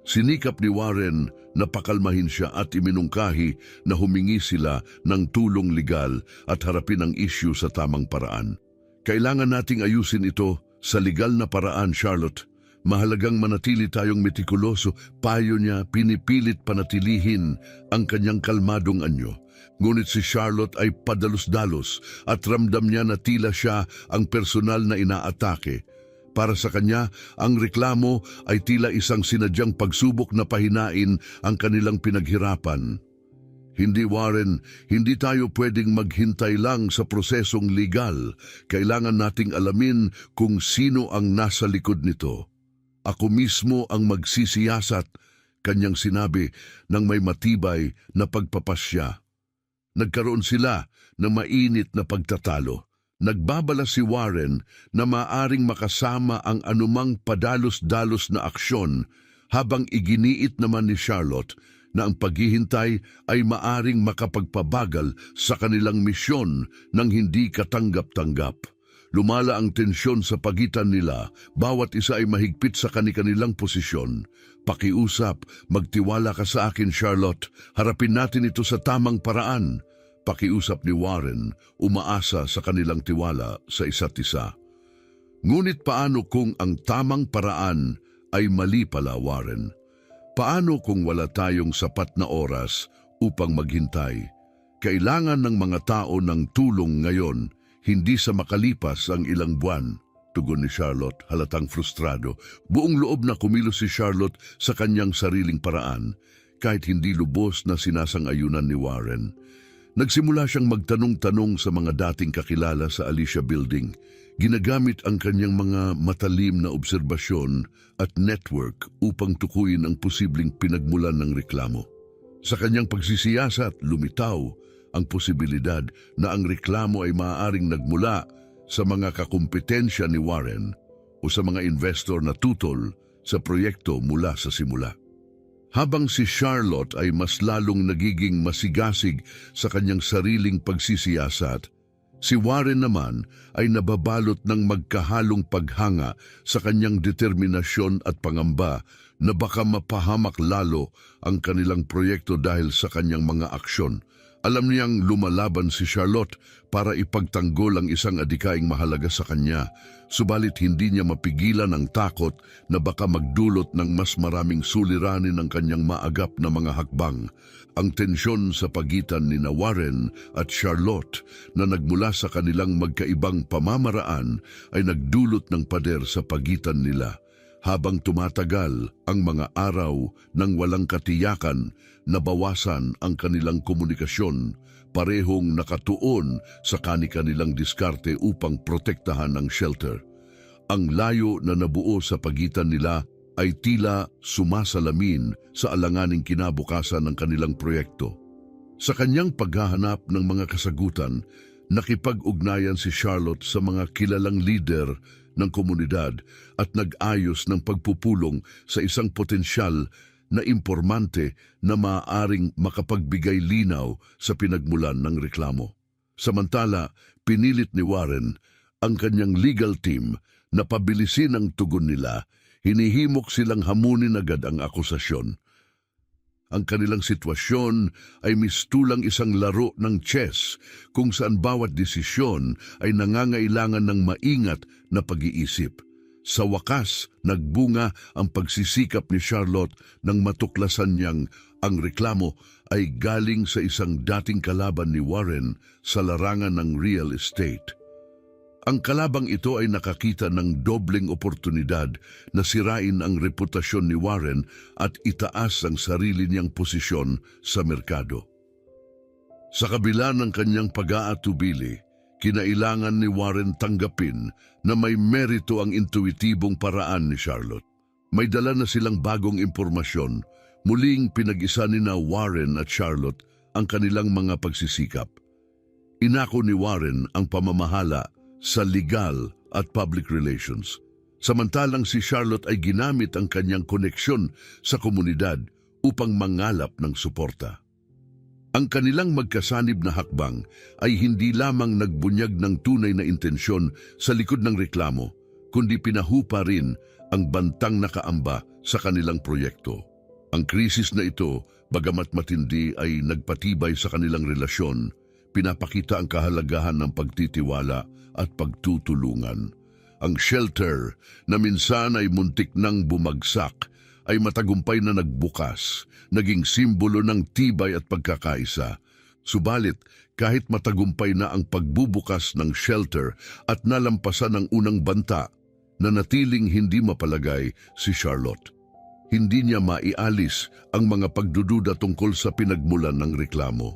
Sinikap ni Warren na pakalmahin siya at iminungkahi na humingi sila ng tulong legal at harapin ang issue sa tamang paraan. Kailangan nating ayusin ito sa legal na paraan, Charlotte. Mahalagang manatili tayong metikuloso. Payo niya, pinipilit panatilihin ang kanyang kalmadong anyo. Ngunit si Charlotte ay padalos-dalos at ramdam niya na tila siya ang personal na inaatake. Para sa kanya, ang reklamo ay tila isang sinadyang pagsubok na pahinain ang kanilang pinaghirapan. Hindi, Warren, hindi tayo pwedeng maghintay lang sa prosesong legal. Kailangan nating alamin kung sino ang nasa likod nito. Ako mismo ang magsisiyasat, kanyang sinabi nang may matibay na pagpapasya. Nagkaroon sila ng mainit na pagtatalo. Nagbabala si Warren na maaring makasama ang anumang padalos-dalos na aksyon habang iginiit naman ni Charlotte na ang paghihintay ay maaring makapagpabagal sa kanilang misyon ng hindi katanggap-tanggap. Lumala ang tensyon sa pagitan nila, bawat isa ay mahigpit sa kanilang posisyon. Pakiusap, magtiwala ka sa akin, Charlotte. Harapin natin ito sa tamang paraan. Pakiusap ni Warren, umaasa sa kanilang tiwala sa isa't isa. Ngunit paano kung ang tamang paraan ay mali pala, Warren? Paano kung wala tayong sapat na oras upang maghintay? Kailangan ng mga tao ng tulong ngayon, hindi sa makalipas ang ilang buwan. Tugon ni Charlotte, halatang frustrado. Buong loob na kumilos si Charlotte sa kanyang sariling paraan, kahit hindi lubos na sinasang-ayunan ni Warren. Nagsimula siyang magtanong-tanong sa mga dating kakilala sa Alicia Building. Ginagamit ang kanyang mga matalim na obserbasyon at network upang tukuyin ang posibleng pinagmulan ng reklamo. Sa kanyang pagsisiyasat, lumitaw ang posibilidad na ang reklamo ay maaaring nagmula sa mga kakumpetensya ni Warren o sa mga investor na tutol sa proyekto mula sa simula. Habang si Charlotte ay mas lalong nagiging masigasig sa kanyang sariling pagsisiyasat, si Warren naman ay nababalot ng magkahalong paghanga sa kanyang determinasyon at pangamba na baka mapahamak lalo ang kanilang proyekto dahil sa kanyang mga aksyon. Alam niyang lumalaban si Charlotte para ipagtanggol ang isang adikaing mahalaga sa kanya, subalit hindi niya mapigilan ang takot na baka magdulot ng mas maraming suliranin ng kanyang maagap na mga hakbang. Ang tensyon sa pagitan ni Warren at Charlotte na nagmula sa kanilang magkaibang pamamaraan ay nagdulot ng pader sa pagitan nila. Habang tumatagal ang mga araw ng walang katiyakan, nabawasan ang kanilang komunikasyon, parehong nakatuon sa kani-kanilang diskarte upang protektahan ang shelter. Ang layo na nabuo sa pagitan nila ay tila sumasalamin sa alanganing kinabukasan ng kanilang proyekto. Sa kanyang paghahanap ng mga kasagutan, nakipag-ugnayan si Charlotte sa mga kilalang leader ng komunidad at nag-ayos ng pagpupulong sa isang potensyal na impormante na maaaring makapagbigay linaw sa pinagmulan ng reklamo. Samantala, pinilit ni Warren ang kanyang legal team na pabilisin ang tugon nila. Hinihimok silang hamunin agad ang akusasyon. Ang kanilang sitwasyon ay mistulang isang laro ng chess kung saan bawat desisyon ay nangangailangan ng maingat na pag-iisip. Sa wakas, nagbunga ang pagsisikap ni Charlotte nang matuklasan niyang ang reklamo ay galing sa isang dating kalaban ni Warren sa larangan ng real estate. Ang kalabang ito ay nakakita ng dobleng oportunidad na sirain ang reputasyon ni Warren at itaas ang sarili niyang posisyon sa merkado. Sa kabila ng kanyang pag-aatubili, kinailangan ni Warren tanggapin na may merito ang intuitibong paraan ni Charlotte. May dala na silang bagong impormasyon, muling pinag-isa ni Warren at Charlotte ang kanilang mga pagsisikap. Inako ni Warren ang pamamahala sa legal at public relations, samantalang si Charlotte ay ginamit ang kanyang koneksyon sa komunidad upang mangalap ng suporta. Ang kanilang magkasanib na hakbang ay hindi lamang nagbunyag ng tunay na intensyon sa likod ng reklamo, kundi pinahupa rin ang bantang nakaamba sa kanilang proyekto. Ang krisis na ito, bagamat matindi, ay nagpatibay sa kanilang relasyon, pinapakita ang kahalagahan ng pagtitiwala at pagtutulungan. Ang shelter na minsan ay muntik nang bumagsak ay matagumpay na nagbukas, naging simbolo ng tibay at pagkakaisa. Subalit, kahit matagumpay na ang pagbubukas ng shelter at nalampasan ang unang banta, nanatiling hindi mapalagay si Charlotte. Hindi niya maialis ang mga pagdududa tungkol sa pinagmulan ng reklamo.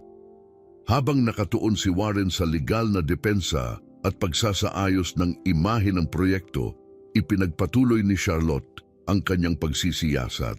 Habang nakatuon si Warren sa legal na depensa at pagsasaayos ng imahe ng proyekto, ipinagpatuloy ni Charlotte ang kanyang pagsisiyasat.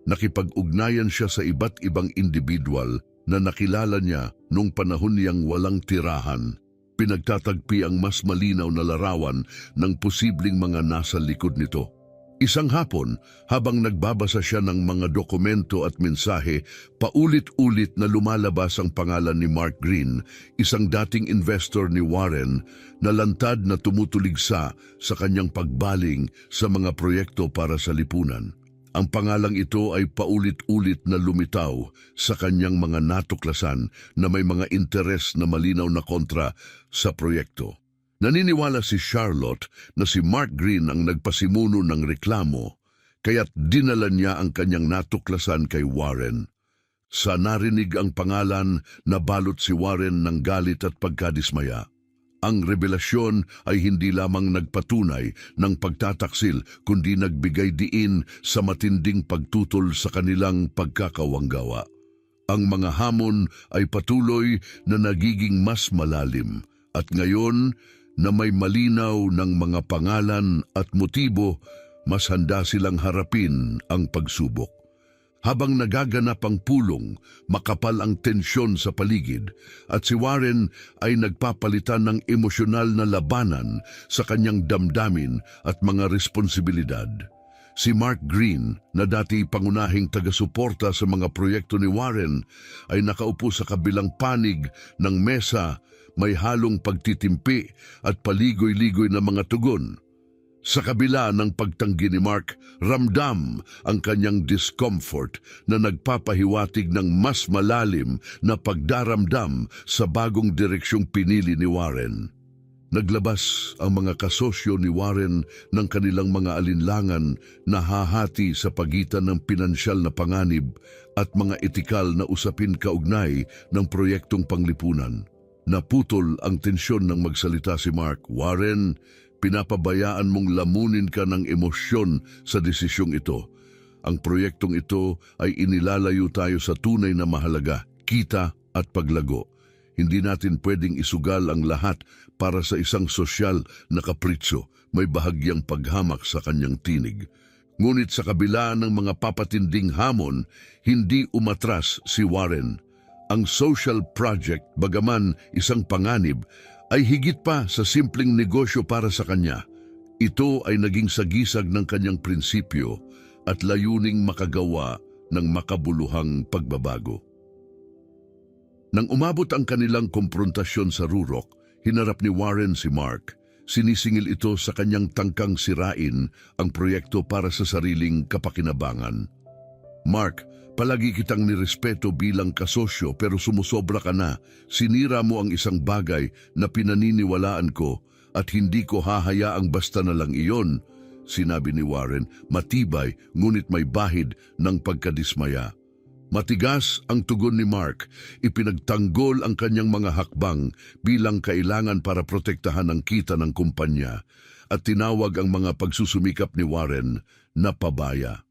Nakipag-ugnayan siya sa iba't ibang individual na nakilala niya nung panahon niyang walang tirahan. Pinagtatagpi ang mas malinaw na larawan ng posibleng mga nasa likod nito. Isang hapon, habang nagbabasa siya ng mga dokumento at mensahe, paulit-ulit na lumalabas ang pangalan ni Mark Green, isang dating investor ni Warren na lantad na tumutuligsa sa kanyang pagbaling sa mga proyekto para sa lipunan. Ang pangalang ito ay paulit-ulit na lumitaw sa kanyang mga natuklasan na may mga interes na malinaw na kontra sa proyekto. Naniniwala si Charlotte na si Mark Green ang nagpasimuno ng reklamo, kaya't dinala niya ang kanyang natuklasan kay Warren. Sa narinig ang pangalan, nabalot si Warren ng galit at pagkadismaya. Ang revelasyon ay hindi lamang nagpatunay ng pagtataksil, kundi nagbigay diin sa matinding pagtutol sa kanilang pagkakawanggawa. Ang mga hamon ay patuloy na nagiging mas malalim, at ngayon, na may malinaw ng mga pangalan at motibo, mas handa silang harapin ang pagsubok. Habang nagaganap ang pulong, makapal ang tensyon sa paligid at si Warren ay nagpapalitan ng emosyonal na labanan sa kanyang damdamin at mga responsibilidad. Si Mark Green, na dati pangunahing taga-suporta sa mga proyekto ni Warren, ay nakaupo sa kabilang panig ng mesa, may halong pagtitimpi at paligoy-ligoy na mga tugon. Sa kabila ng pagtanggi ni Mark, ramdam ang kanyang discomfort na nagpapahiwatig ng mas malalim na pagdaramdam sa bagong direksyong pinili ni Warren. Naglabas ang mga kasosyo ni Warren ng kanilang mga alinlangan na hahati sa pagitan ng pinansyal na panganib at mga etikal na usapin kaugnay ng proyektong panglipunan. Naputol ang tensyon ng magsalita si Mark. Warren, pinapabayaan mong lamunin ka ng emosyon sa desisyong ito. Ang proyektong ito ay inilalayo tayo sa tunay na mahalaga, kita at paglago. Hindi natin pwedeng isugal ang lahat para sa isang sosyal na kapritsyo, may bahagyang paghamak sa kanyang tinig. Ngunit sa kabila ng mga papatinding hamon, hindi umatras si Warren. Ang social project, bagaman isang panganib, ay higit pa sa simpleng negosyo para sa kanya. Ito ay naging sagisag ng kanyang prinsipyo at layuning makagawa ng makabuluhang pagbabago. Nang umabot ang kanilang komprontasyon sa Rurok, hinarap ni Warren si Mark. Sinisingil ito sa kanyang tangkang sirain ang proyekto para sa sariling kapakinabangan. Mark, palagi kitang nirespeto bilang kasosyo pero sumusobra ka na. Sinira mo ang isang bagay na pinaniniwalaan ko at hindi ko hahayaang basta na lang iyon. sinabi ni Warren, matibay ngunit may bahid ng pagkadismaya. Matigas ang tugon ni Mark, ipinagtanggol ang kanyang mga hakbang bilang kailangan para protektahan ang kita ng kumpanya at tinawag ang mga pagsusumikap ni Warren na pabaya.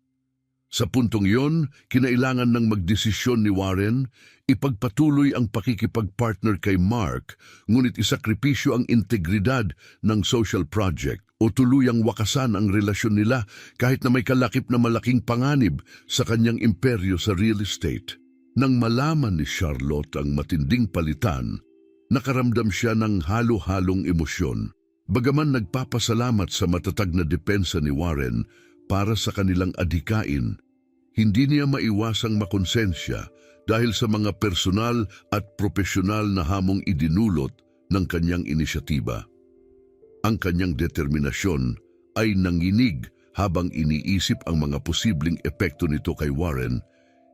Sa puntong iyon, kinailangan ng magdesisyon ni Warren, ipagpatuloy ang pakikipagpartner kay Mark, ngunit isakripisyo ang integridad ng social project o tuluyang wakasan ang relasyon nila kahit na may kalakip na malaking panganib sa kanyang imperyo sa real estate. Nang malaman ni Charlotte ang matinding palitan, nakaramdam siya ng halo-halong emosyon. Bagaman nagpapasalamat sa matatag na depensa ni Warren para sa kanilang adhikain, hindi niya maiwasang makonsensya dahil sa mga personal at profesional na hamong idinulot ng kanyang inisyatiba. Ang kanyang determinasyon ay nanginig habang iniisip ang mga posibleng epekto nito kay Warren,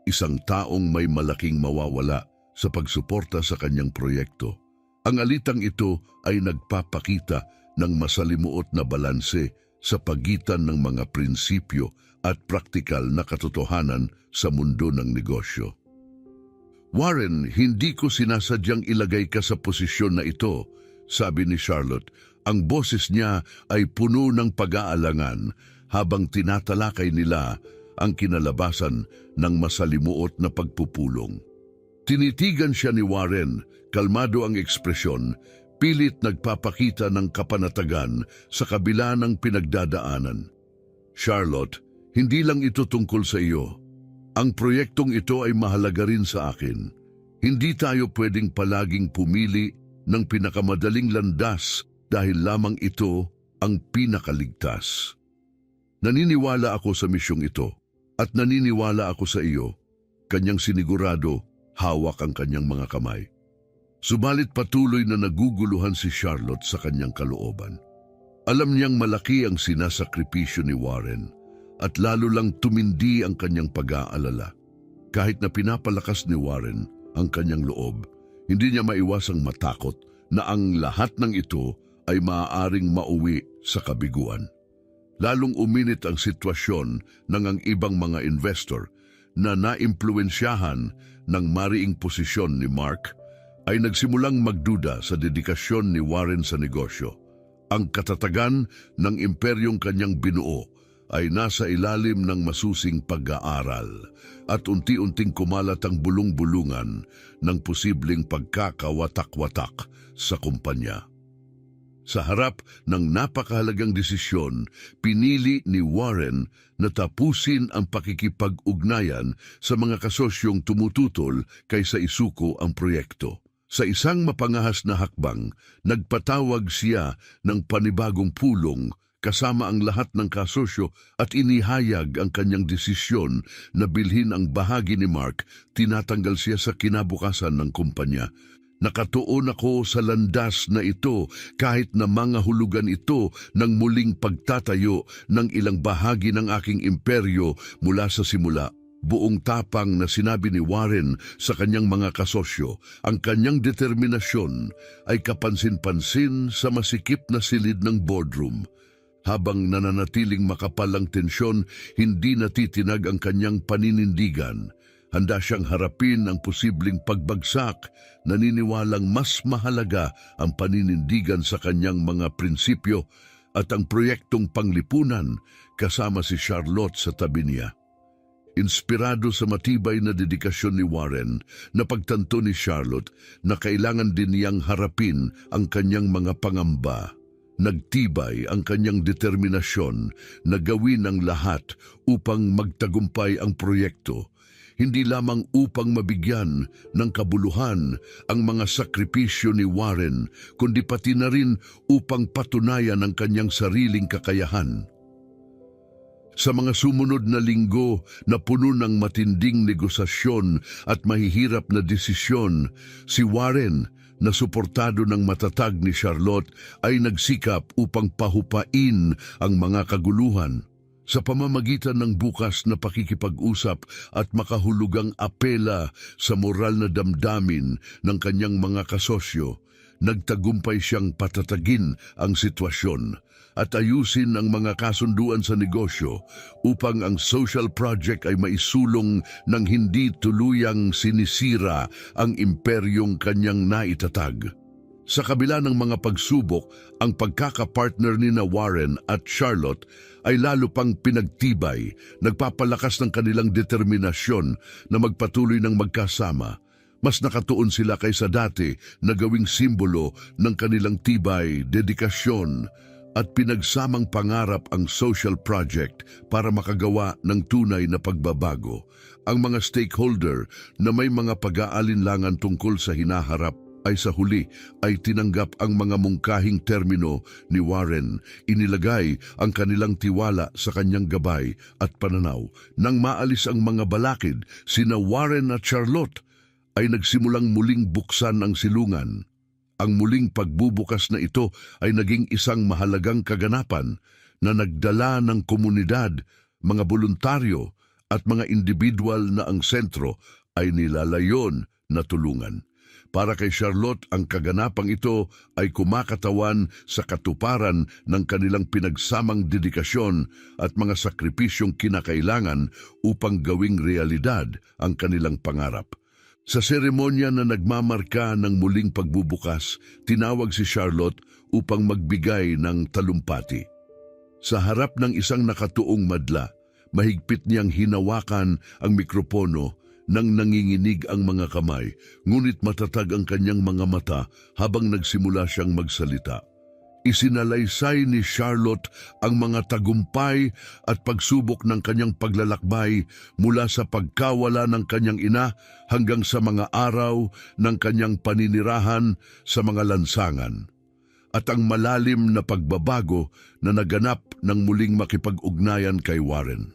isang taong may malaking mawawala sa pagsuporta sa kanyang proyekto. Ang alitang ito ay nagpapakita ng masalimuot na balanse sa pagitan ng mga prinsipyo at praktikal na katotohanan sa mundo ng negosyo. Warren, hindi ko sinasadyang ilagay ka sa posisyon na ito, sabi ni Charlotte. Ang boses niya ay puno ng pag-aalangan habang tinatalakay nila ang kinalabasan ng masalimuot na pagpupulong. Tinitigan siya ni Warren, kalmado ang ekspresyon, pilit nagpapakita ng kapanatagan sa kabila ng pinagdadaanan. Charlotte, hindi lang ito tungkol sa iyo. Ang proyektong ito ay mahalaga rin sa akin. Hindi tayo pwedeng palaging pumili ng pinakamadaling landas dahil lamang ito ang pinakaligtas. Naniniwala ako sa misyong ito at naniniwala ako sa iyo. Kanyang sinigurado, hawak ang kanyang mga kamay. Subalit patuloy na naguguluhan si Charlotte sa kanyang kalooban. Alam niyang malaki ang sinasakripisyo ni Warren at lalo lang tumindi ang kanyang pag-aalala. Kahit na pinapalakas ni Warren ang kanyang loob, hindi niya maiwasang matakot na ang lahat ng ito ay maaaring mauwi sa kabiguan. Lalong uminit ang sitwasyon ng ang ibang mga investor na naimpluwensyahan ng mariing posisyon ni Mark ay nagsimulang magduda sa dedikasyon ni Warren sa negosyo. Ang katatagan ng imperyong kanyang binuo ay nasa ilalim ng masusing pag-aaral at unti-unting kumalat ang bulong-bulungan ng posibleng pagkakawatak-watak sa kumpanya. Sa harap ng napakahalagang desisyon, pinili ni Warren na tapusin ang pakikipag-ugnayan sa mga kasosyong tumututol kaysa isuko ang proyekto. Sa isang mapangahas na hakbang, nagpatawag siya ng panibagong pulong kasama ang lahat ng kasosyo at inihayag ang kanyang desisyon na bilhin ang bahagi ni Mark. Tinatanggal siya sa kinabukasan ng kumpanya. Nakatuon ako sa landas na ito kahit na mga hulugan ito ng muling pagtatayo ng ilang bahagi ng aking imperyo mula sa simula. Buong tapang na sinabi ni Warren sa kanyang mga kasosyo, ang kanyang determinasyon ay kapansin-pansin sa masikip na silid ng boardroom. Habang nananatiling makapal ang tensyon, hindi natitinag ang kanyang paninindigan. Handa siyang harapin ang posibleng pagbagsak, naniniwalang mas mahalaga ang paninindigan sa kanyang mga prinsipyo at ang proyektong panglipunan kasama si Charlotte sa tabi niya. Inspirado sa matibay na dedikasyon ni Warren, napagtanto ni Charlotte na kailangan din niyang harapin ang kanyang mga pangamba. Nagtibay ang kanyang determinasyon na gawin ang lahat upang magtagumpay ang proyekto, hindi lamang upang mabigyan ng kabuluhan ang mga sakripisyo ni Warren, kundi pati na rin upang patunayan ang kanyang sariling kakayahan. Sa mga sumunod na linggo na puno ng matinding negosasyon at mahihirap na desisyon, si Warren, na suportado ng matatag ni Charlotte, ay nagsikap upang pahupain ang mga kaguluhan. Sa pamamagitan ng bukas na pakikipag-usap at makahulugang apela sa moral na damdamin ng kanyang mga kasosyo, nagtagumpay siyang patatagin ang sitwasyon at ayusin ang mga kasunduan sa negosyo upang ang social project ay maisulong ng hindi tuluyang sinisira ang imperyong kanyang naitatag. Sa kabila ng mga pagsubok, ang pagkakapartner ni Warren at Charlotte ay lalo pang pinagtibay, nagpapalakas ng kanilang determinasyon na magpatuloy ng magkasama. Mas nakatuon sila kaysa dati na gawing simbolo ng kanilang tibay, dedikasyon at pinagsamang pangarap ang social project para makagawa ng tunay na pagbabago. Ang mga stakeholder na may mga pag-aalinlangan tungkol sa hinaharap ay sa huli ay tinanggap ang mga mungkahing termino ni Warren. Inilagay ang kanilang tiwala sa kanyang gabay at pananaw. Nang maalis ang mga balakid, sina Warren at Charlotte ay nagsimulang muling buksan ang silungan. Ang muling pagbubukas na ito ay naging isang mahalagang kaganapan na nagdala ng komunidad, mga voluntaryo at mga individual na ang sentro ay nilalayon na tulungan. Para kay Charlotte, ang kaganapang ito ay kumakatawan sa katuparan ng kanilang pinagsamang dedikasyon at mga sakripisyong kinakailangan upang gawing realidad ang kanilang pangarap. Sa seremonya na nagmamarka ng muling pagbubukas, tinawag si Charlotte upang magbigay ng talumpati. Sa harap ng isang nakatuong madla, mahigpit niyang hinawakan ang mikropono nang nanginginig ang mga kamay, ngunit matatag ang kanyang mga mata habang nagsimula siyang magsalita. Isinalaysay ni Charlotte ang mga tagumpay at pagsubok ng kanyang paglalakbay mula sa pagkawala ng kanyang ina hanggang sa mga araw ng kanyang paninirahan sa mga lansangan. At ang malalim na pagbabago na naganap ng muling makipag-ugnayan kay Warren.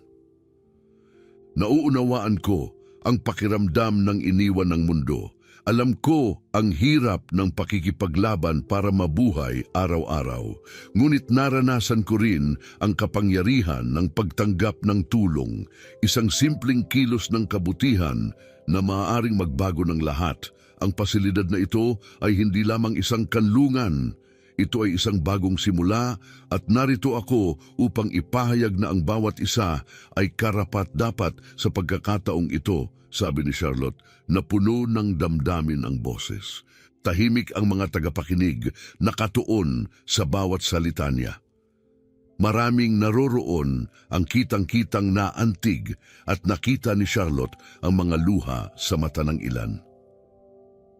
Nauunawaan ko ang pakiramdam ng iniwan ng mundo. Alam ko ang hirap ng pakikipaglaban para mabuhay araw-araw. Ngunit naranasan ko rin ang kapangyarihan ng pagtanggap ng tulong, isang simpleng kilos ng kabutihan na maaaring magbago ng lahat. Ang pasilidad na ito ay hindi lamang isang kanlungan. Ito ay isang bagong simula at narito ako upang ipahayag na ang bawat isa ay karapat-dapat sa pagkakataong ito, sabi ni Charlotte, na puno ng damdamin ang boses. Tahimik ang mga tagapakinig, nakatuon sa bawat salita niya. Maraming naroroon ang kitang-kitang naantig at nakita ni Charlotte ang mga luha sa mata ng ilan.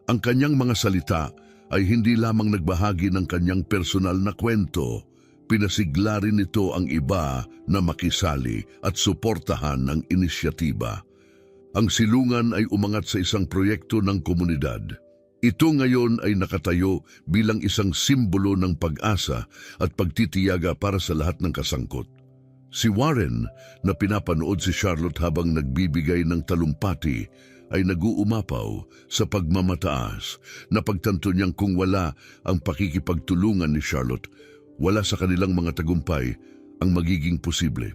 Ang kanyang mga salita ay hindi lamang nagbahagi ng kanyang personal na kwento, pinasigla rin nito ang iba na makisali at suportahan ng inisyatiba. Ang silungan ay umangat sa isang proyekto ng komunidad. Ito ngayon ay nakatayo bilang isang simbolo ng pag-asa at pagtitiyaga para sa lahat ng kasangkot. Si Warren, na pinapanood si Charlotte habang nagbibigay ng talumpati, ay nag-uumapaw sa pagmamataas na pagtanto niyang kung wala ang pakikipagtulungan ni Charlotte, wala sa kanilang mga tagumpay ang magiging posible.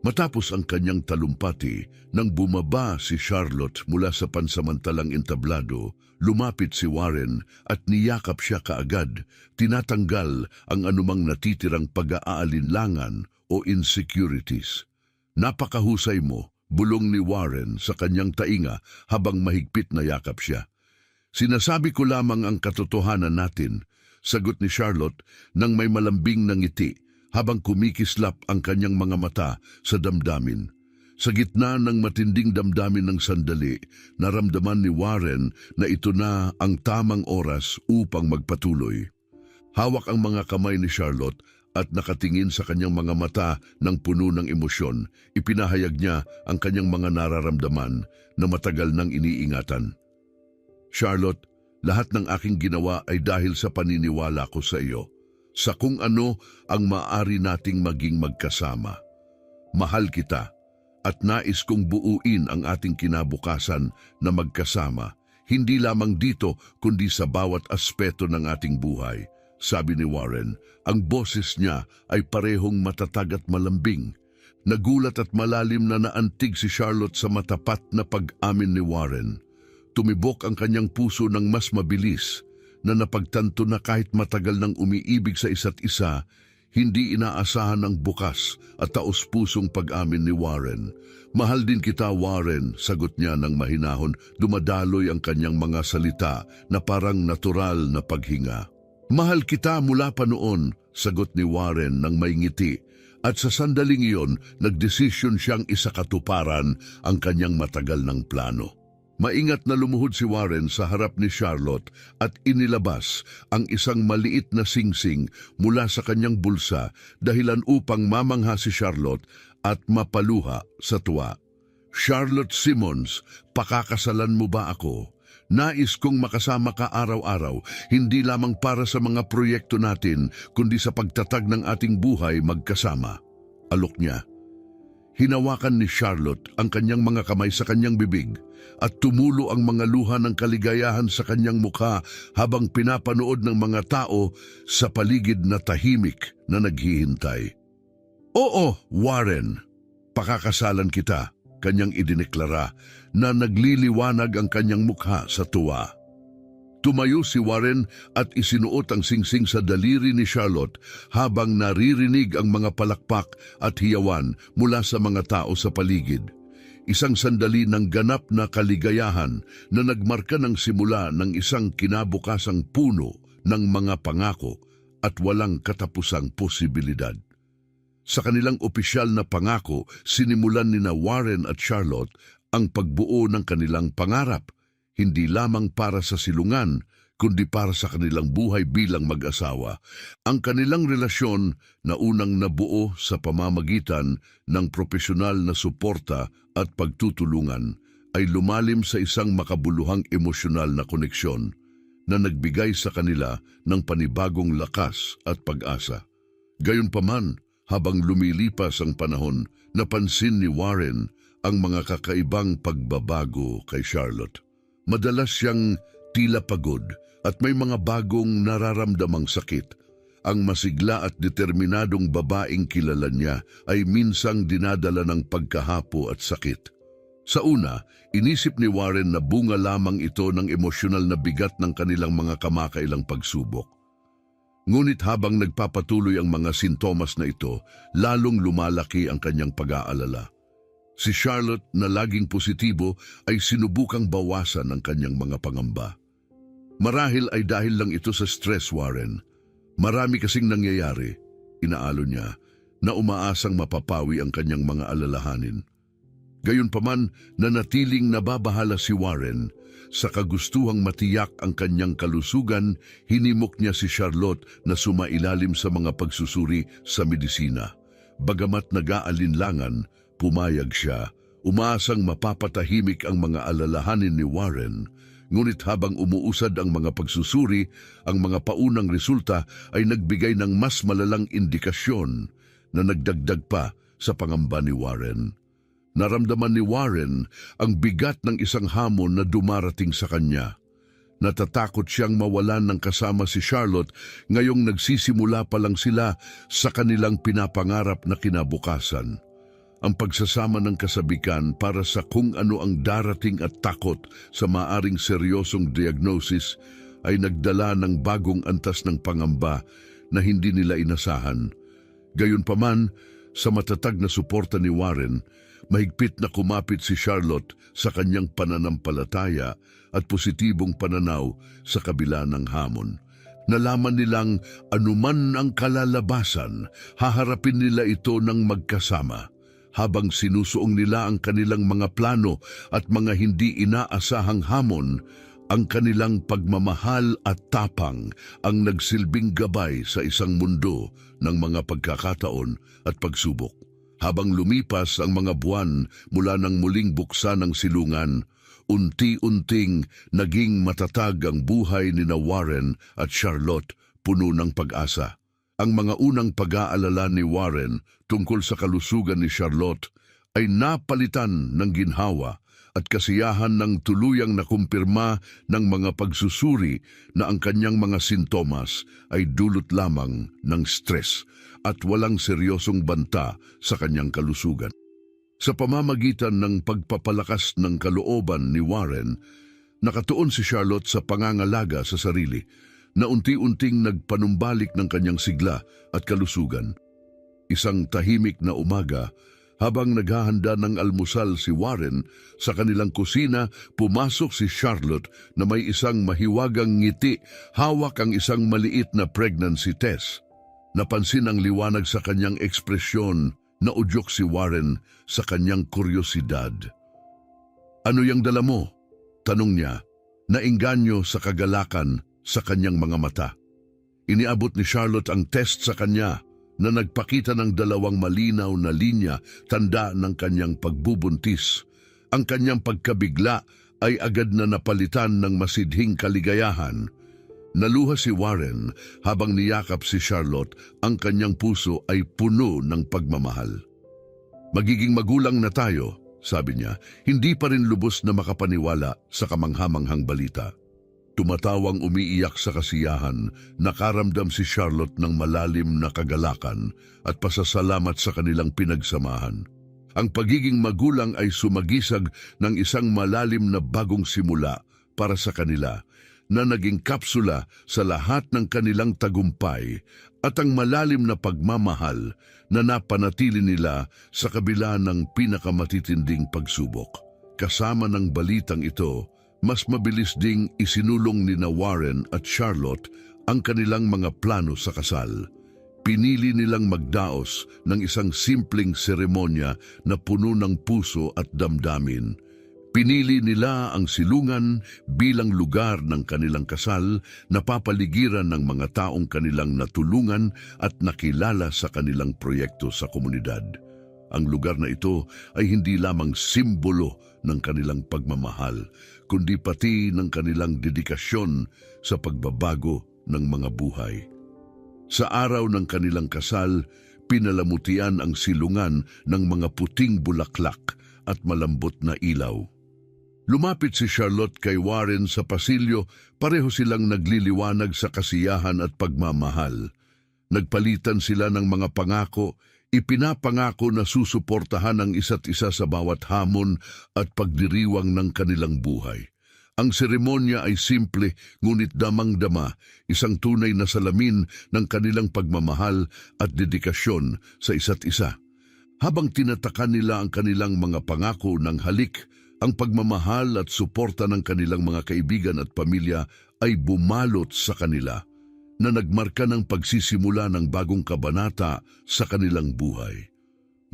Matapos ang kanyang talumpati, nang bumaba si Charlotte mula sa pansamantalang entablado, lumapit si Warren at niyakap siya kaagad, tinatanggal ang anumang natitirang pag-aalinlangan o insecurities. Napakahusay mo, bulong ni Warren sa kanyang tainga habang mahigpit na yakap siya. Sinasabi ko lamang ang katotohanan natin, sagot ni Charlotte nang may malambing na ngiti habang kumikislap ang kanyang mga mata sa damdamin. Sa gitna ng matinding damdamin ng sandali, naramdaman ni Warren na ito na ang tamang oras upang magpatuloy. Hawak ang mga kamay ni Charlotte at nakatingin sa kanyang mga mata ng puno ng emosyon, ipinahayag niya ang kanyang mga nararamdaman na matagal nang iniingatan. Charlotte, lahat ng aking ginawa ay dahil sa paniniwala ko sa iyo, sa kung ano ang maaari nating maging magkasama. Mahal kita at nais kong buuin ang ating kinabukasan na magkasama, hindi lamang dito kundi sa bawat aspeto ng ating buhay. Sabi ni Warren, ang boses niya ay parehong matatag at malambing. Nagulat at malalim na naantig si Charlotte sa matapat na pag-amin ni Warren. Tumibok ang kanyang puso ng mas mabilis. na napagtanto na kahit matagal nang umiibig sa isa't isa, hindi inaasahan ang bukas at taos-pusong pag-amin ni Warren. Mahal din kita, Warren, sagot niya ng mahinahon. Dumadaloy ang kanyang mga salita na parang natural na paghinga. Mahal kita mula pa noon, sagot ni Warren ng may ngiti. At sa sandaling iyon, nagdesisyon siyang isakatuparan ang kanyang matagal ng plano. Maingat na lumuhod si Warren sa harap ni Charlotte at inilabas ang isang maliit na singsing mula sa kanyang bulsa dahilan upang mamangha si Charlotte at mapaluha sa tuwa. Charlotte Simmons, pakakasalan mo ba ako? Nais kong makasama ka araw-araw, hindi lamang para sa mga proyekto natin, kundi sa pagtatag ng ating buhay magkasama. Alok niya. Hinawakan ni Charlotte ang kanyang mga kamay sa kanyang bibig at tumulo ang mga luha ng kaligayahan sa kanyang mukha habang pinapanood ng mga tao sa paligid na tahimik na naghihintay. Oo, Warren, pakakasalan kita, kanyang idineklara na nagliliwanag ang kanyang mukha sa tuwa. Tumayo si Warren at isinuot ang singsing sa daliri ni Charlotte habang naririnig ang mga palakpak at hiyawan mula sa mga tao sa paligid. Isang sandali ng ganap na kaligayahan na nagmarka ng simula ng isang kinabukasang puno ng mga pangako at walang katapusang posibilidad. Sa kanilang opisyal na pangako, sinimulan nina Warren at Charlotte ang pagbuo ng kanilang pangarap, hindi lamang para sa silungan, kundi para sa kanilang buhay bilang mag-asawa. Ang kanilang relasyon na unang nabuo sa pamamagitan ng profesional na suporta at pagtutulungan ay lumalim sa isang makabuluhang emosyonal na koneksyon na nagbigay sa kanila ng panibagong lakas at pag-asa. Gayunpaman, habang lumilipas ang panahon, napansin ni Warren ang mga kakaibang pagbabago kay Charlotte. Madalas siyang tila pagod at may mga bagong nararamdamang sakit. Ang masigla at determinadong babaeng kilala niya ay minsang dinadala ng pagkahapo at sakit. Sa una, inisip ni Warren na bunga lamang ito ng emosyonal na bigat ng kanilang mga kamakailang pagsubok. Ngunit habang nagpapatuloy ang mga sintomas na ito, lalong lumalaki ang kanyang pag-aalala. Si Charlotte na laging positibo ay sinubukang bawasan ang kanyang mga pangamba. Marahil ay dahil lang ito sa stress, Warren. Marami kasing nangyayari, inaalon niya, na umaasang mapapawi ang kanyang mga alalahanin. Gayunpaman, nanatiling nababahala si Warren. Sa kagustuhang matiyak ang kanyang kalusugan, hinimok niya si Charlotte na sumailalim sa mga pagsusuri sa medisina. Bagamat nag-aalinlangan, pumayag siya, umaasang mapapatahimik ang mga alalahanin ni Warren. Ngunit habang umuusad ang mga pagsusuri, ang mga paunang resulta ay nagbigay ng mas malalang indikasyon na nagdagdag pa sa pangamba ni Warren. Naramdaman ni Warren ang bigat ng isang hamon na dumarating sa kanya. Natatakot siyang mawalan ng kasama si Charlotte ngayong nagsisimula pa lang sila sa kanilang pinapangarap na kinabukasan. Ang pagsasama ng kasabikan para sa kung ano ang darating at takot sa maaring seryosong diagnosis ay nagdala ng bagong antas ng pangamba na hindi nila inasahan. Gayunpaman, sa matatag na suporta ni Warren, mahigpit na kumapit si Charlotte sa kanyang pananampalataya at positibong pananaw sa kabila ng hamon. Nalaman nilang anuman ang kalalabasan, haharapin nila ito ng magkasama. Habang sinusuong nila ang kanilang mga plano at mga hindi inaasahang hamon, ang kanilang pagmamahal at tapang ang nagsilbing gabay sa isang mundo ng mga pagkakataon at pagsubok. Habang lumipas ang mga buwan mula nang muling buksan ng silungan, unti-unting naging matatag ang buhay ni Warren at Charlotte, puno ng pag-asa. Ang mga unang pag-aalala ni Warren tungkol sa kalusugan ni Charlotte ay napalitan ng ginhawa at kasiyahan ng tuluyang nakumpirma ng mga pagsusuri na ang kanyang mga sintomas ay dulot lamang ng stress at walang seryosong banta sa kanyang kalusugan. Sa pamamagitan ng pagpapalakas ng kalooban ni Warren, nakatuon si Charlotte sa pangangalaga sa sarili na unti-unting nagpanumbalik ng kanyang sigla at kalusugan. Isang tahimik na umaga, habang naghahanda ng almusal si Warren, sa kanilang kusina pumasok si Charlotte na may isang mahiwagang ngiti, hawak ang isang maliit na pregnancy test. Napansin ang liwanag sa kanyang ekspresyon, naudyok si Warren sa kanyang kuryosidad. "Ano yang dala mo?" tanong niya, naengganyo sa kagalakan sa kanyang mga mata. Iniabot ni Charlotte ang test sa kanya na nagpakita ng dalawang malinaw na linya, tanda ng kanyang pagbubuntis. Ang kanyang pagkabigla ay agad na napalitan ng masidhing kaligayahan. Naluha si Warren habang niyakap si Charlotte, ang kanyang puso ay puno ng pagmamahal. "Magiging magulang na tayo," sabi niya, hindi pa rin lubos na makapaniwala sa kamanghamanghang balita. Tumatawang umiiyak sa kasiyahan, nakaramdam si Charlotte ng malalim na kagalakan at pasasalamat sa kanilang pinagsamahan. Ang pagiging magulang ay sumagisag ng isang malalim na bagong simula para sa kanila, na naging kapsula sa lahat ng kanilang tagumpay at ang malalim na pagmamahal na napanatili nila sa kabila ng pinakamatitinding pagsubok. Kasama ng balitang ito, mas mabilis ding isinulong ni Warren at Charlotte ang kanilang mga plano sa kasal. Pinili nilang magdaos ng isang simpleng seremonya na puno ng puso at damdamin. Pinili nila ang silungan bilang lugar ng kanilang kasal na papaligiran ng mga taong kanilang natulungan at nakilala sa kanilang proyekto sa komunidad. Ang lugar na ito ay hindi lamang simbolo ng kanilang pagmamahal, kundi pati ng kanilang dedikasyon sa pagbabago ng mga buhay. Sa araw ng kanilang kasal, pinalamutian ang silungan ng mga puting bulaklak at malambot na ilaw. Lumapit si Charlotte kay Warren sa pasilyo, pareho silang nagliliwanag sa kasiyahan at pagmamahal. Nagpalitan sila ng mga pangako, ipinapangako na susuportahan ang isa't isa sa bawat hamon at pagdiriwang ng kanilang buhay. Ang seremonya ay simple ngunit damang-dama, isang tunay na salamin ng kanilang pagmamahal at dedikasyon sa isa't isa. Habang tinatakan nila ang kanilang mga pangako ng halik, ang pagmamahal at suporta ng kanilang mga kaibigan at pamilya ay bumalot sa kanila, na nagmarka ng pagsisimula ng bagong kabanata sa kanilang buhay.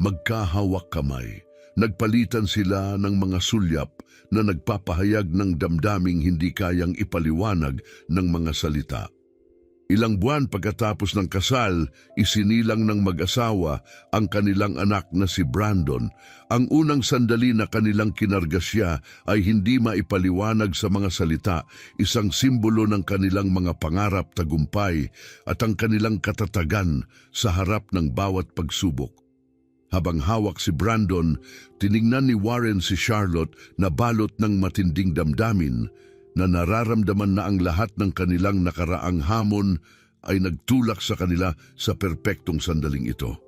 Magkahawak kamay, nagpalitan sila ng mga sulyap na nagpapahayag ng damdaming hindi kayang ipaliwanag ng mga salita. Ilang buwan pagkatapos ng kasal, isinilang ng mag-asawa ang kanilang anak na si Brandon. Ang unang sandali na kanilang kinarga siya ay hindi maipaliwanag sa mga salita, isang simbolo ng kanilang mga pangarap, tagumpay at ang kanilang katatagan sa harap ng bawat pagsubok. Habang hawak si Brandon, tiningnan ni Warren si Charlotte na balot ng matinding damdamin, na nararamdaman na ang lahat ng kanilang nakaraang hamon ay nagtulak sa kanila sa perpektong sandaling ito.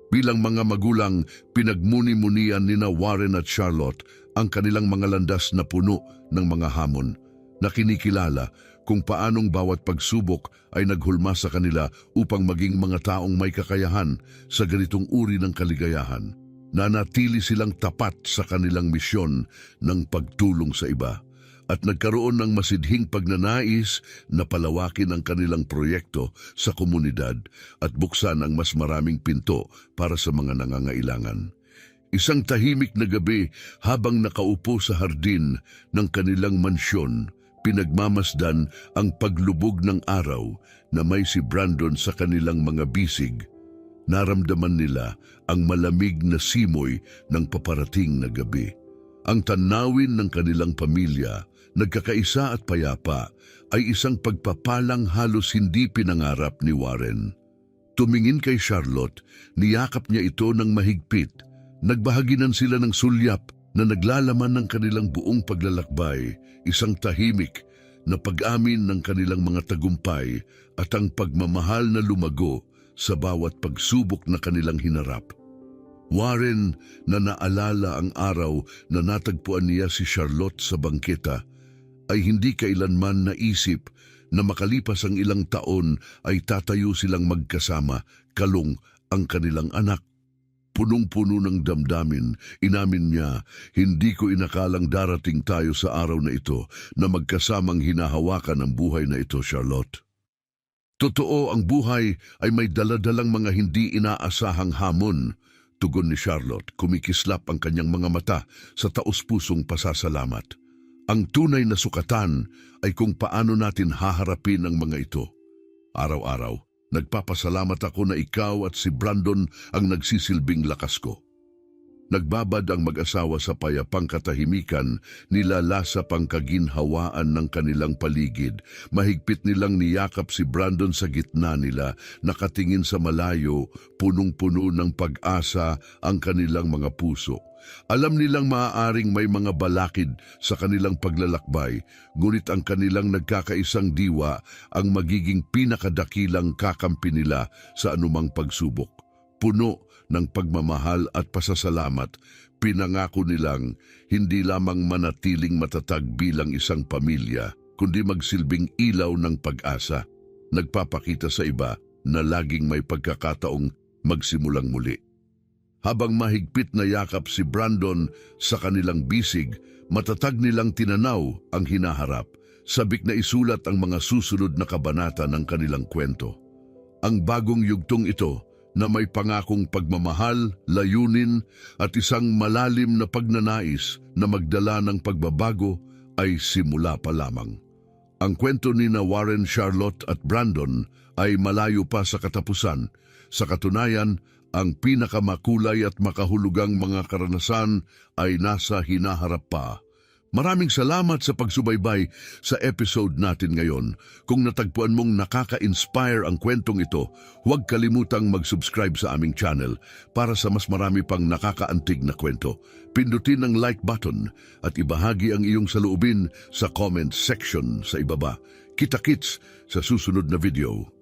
Bilang mga magulang, pinagmuni-munian nina Warren at Charlotte ang kanilang mga landas na puno ng mga hamon, na kinikilala kung paanong bawat pagsubok ay naghulma sa kanila upang maging mga taong may kakayahan sa ganitong uri ng kaligayahan. Nanatili silang tapat sa kanilang misyon ng pagtulong sa iba, at nagkaroon ng masidhing pagnanais na palawakin ang kanilang proyekto sa komunidad at buksan ang mas maraming pinto para sa mga nangangailangan. Isang tahimik na gabi, habang nakaupo sa hardin ng kanilang mansyon, pinagmamasdan ang paglubog ng araw na may si Brandon sa kanilang mga bisig. Naramdaman nila ang malamig na simoy ng paparating na gabi. Ang tanawin ng kanilang pamilya, nagkakaisa at payapa, ay isang pagpapalang halos hindi pinangarap ni Warren. Tumingin kay Charlotte, niyakap niya ito ng mahigpit. Nagbahaginan sila ng sulyap na naglalaman ng kanilang buong paglalakbay, isang tahimik na pag-amin ng kanilang mga tagumpay at ang pagmamahal na lumago sa bawat pagsubok na kanilang hinarap. Warren, na naalala ang araw na natagpuan niya si Charlotte sa bangketa, ay hindi kailanman naisip na makalipas ang ilang taon ay tatayo silang magkasama, kalong ang kanilang anak. Punong-puno ng damdamin, inamin niya, hindi ko inakalang darating tayo sa araw na ito na magkasamang hinahawakan ang buhay na ito, Charlotte. Totoo, ang buhay ay may daladalang mga hindi inaasahang hamon. Tugon ni Charlotte, kumikislap ang kanyang mga mata sa taos-pusong pasasalamat. Ang tunay na sukatan ay kung paano natin haharapin ang mga ito. Araw-araw, nagpapasalamat ako na ikaw at si Brandon ang nagsisilbing lakas ko. Nagbabad ang mag-asawa sa payapang katahimikan, nilalasap ang kaginhawaan ng kanilang paligid. Mahigpit nilang niyakap si Brandon sa gitna nila, nakatingin sa malayo, punong-puno ng pag-asa ang kanilang mga puso. Alam nilang maaaring may mga balakid sa kanilang paglalakbay, ngunit ang kanilang nagkakaisang diwa ang magiging pinakadakilang kakampi nila sa anumang pagsubok. Puno ng pagmamahal at pasasalamat, pinangako nilang hindi lamang manatiling matatag bilang isang pamilya, kundi magsilbing ilaw ng pag-asa. Nagpapakita sa iba na laging may pagkakataong magsimulang muli. Habang mahigpit na yakap si Brandon sa kanilang bisig, matatag nilang tinanaw ang hinaharap, sabik na isulat ang mga susunod na kabanata ng kanilang kwento. Ang bagong yugtong ito, na may pangakong pagmamahal, layunin at isang malalim na pagnanais na magdala ng pagbabago ay simula pa lamang. Ang kwento ni Warren, Charlotte at Brandon ay malayo pa sa katapusan. Sa katunayan, ang pinakamakulay at makahulugang mga karanasan ay nasa hinaharap pa. Maraming salamat sa pagsubaybay sa episode natin ngayon. Kung natagpuan mong nakaka-inspire ang kwentong ito, huwag kalimutang mag-subscribe sa aming channel para sa mas marami pang nakakaantig na kwento. Pindutin ang like button at ibahagi ang iyong saloobin sa comment section sa ibaba. Kita-kits sa susunod na video.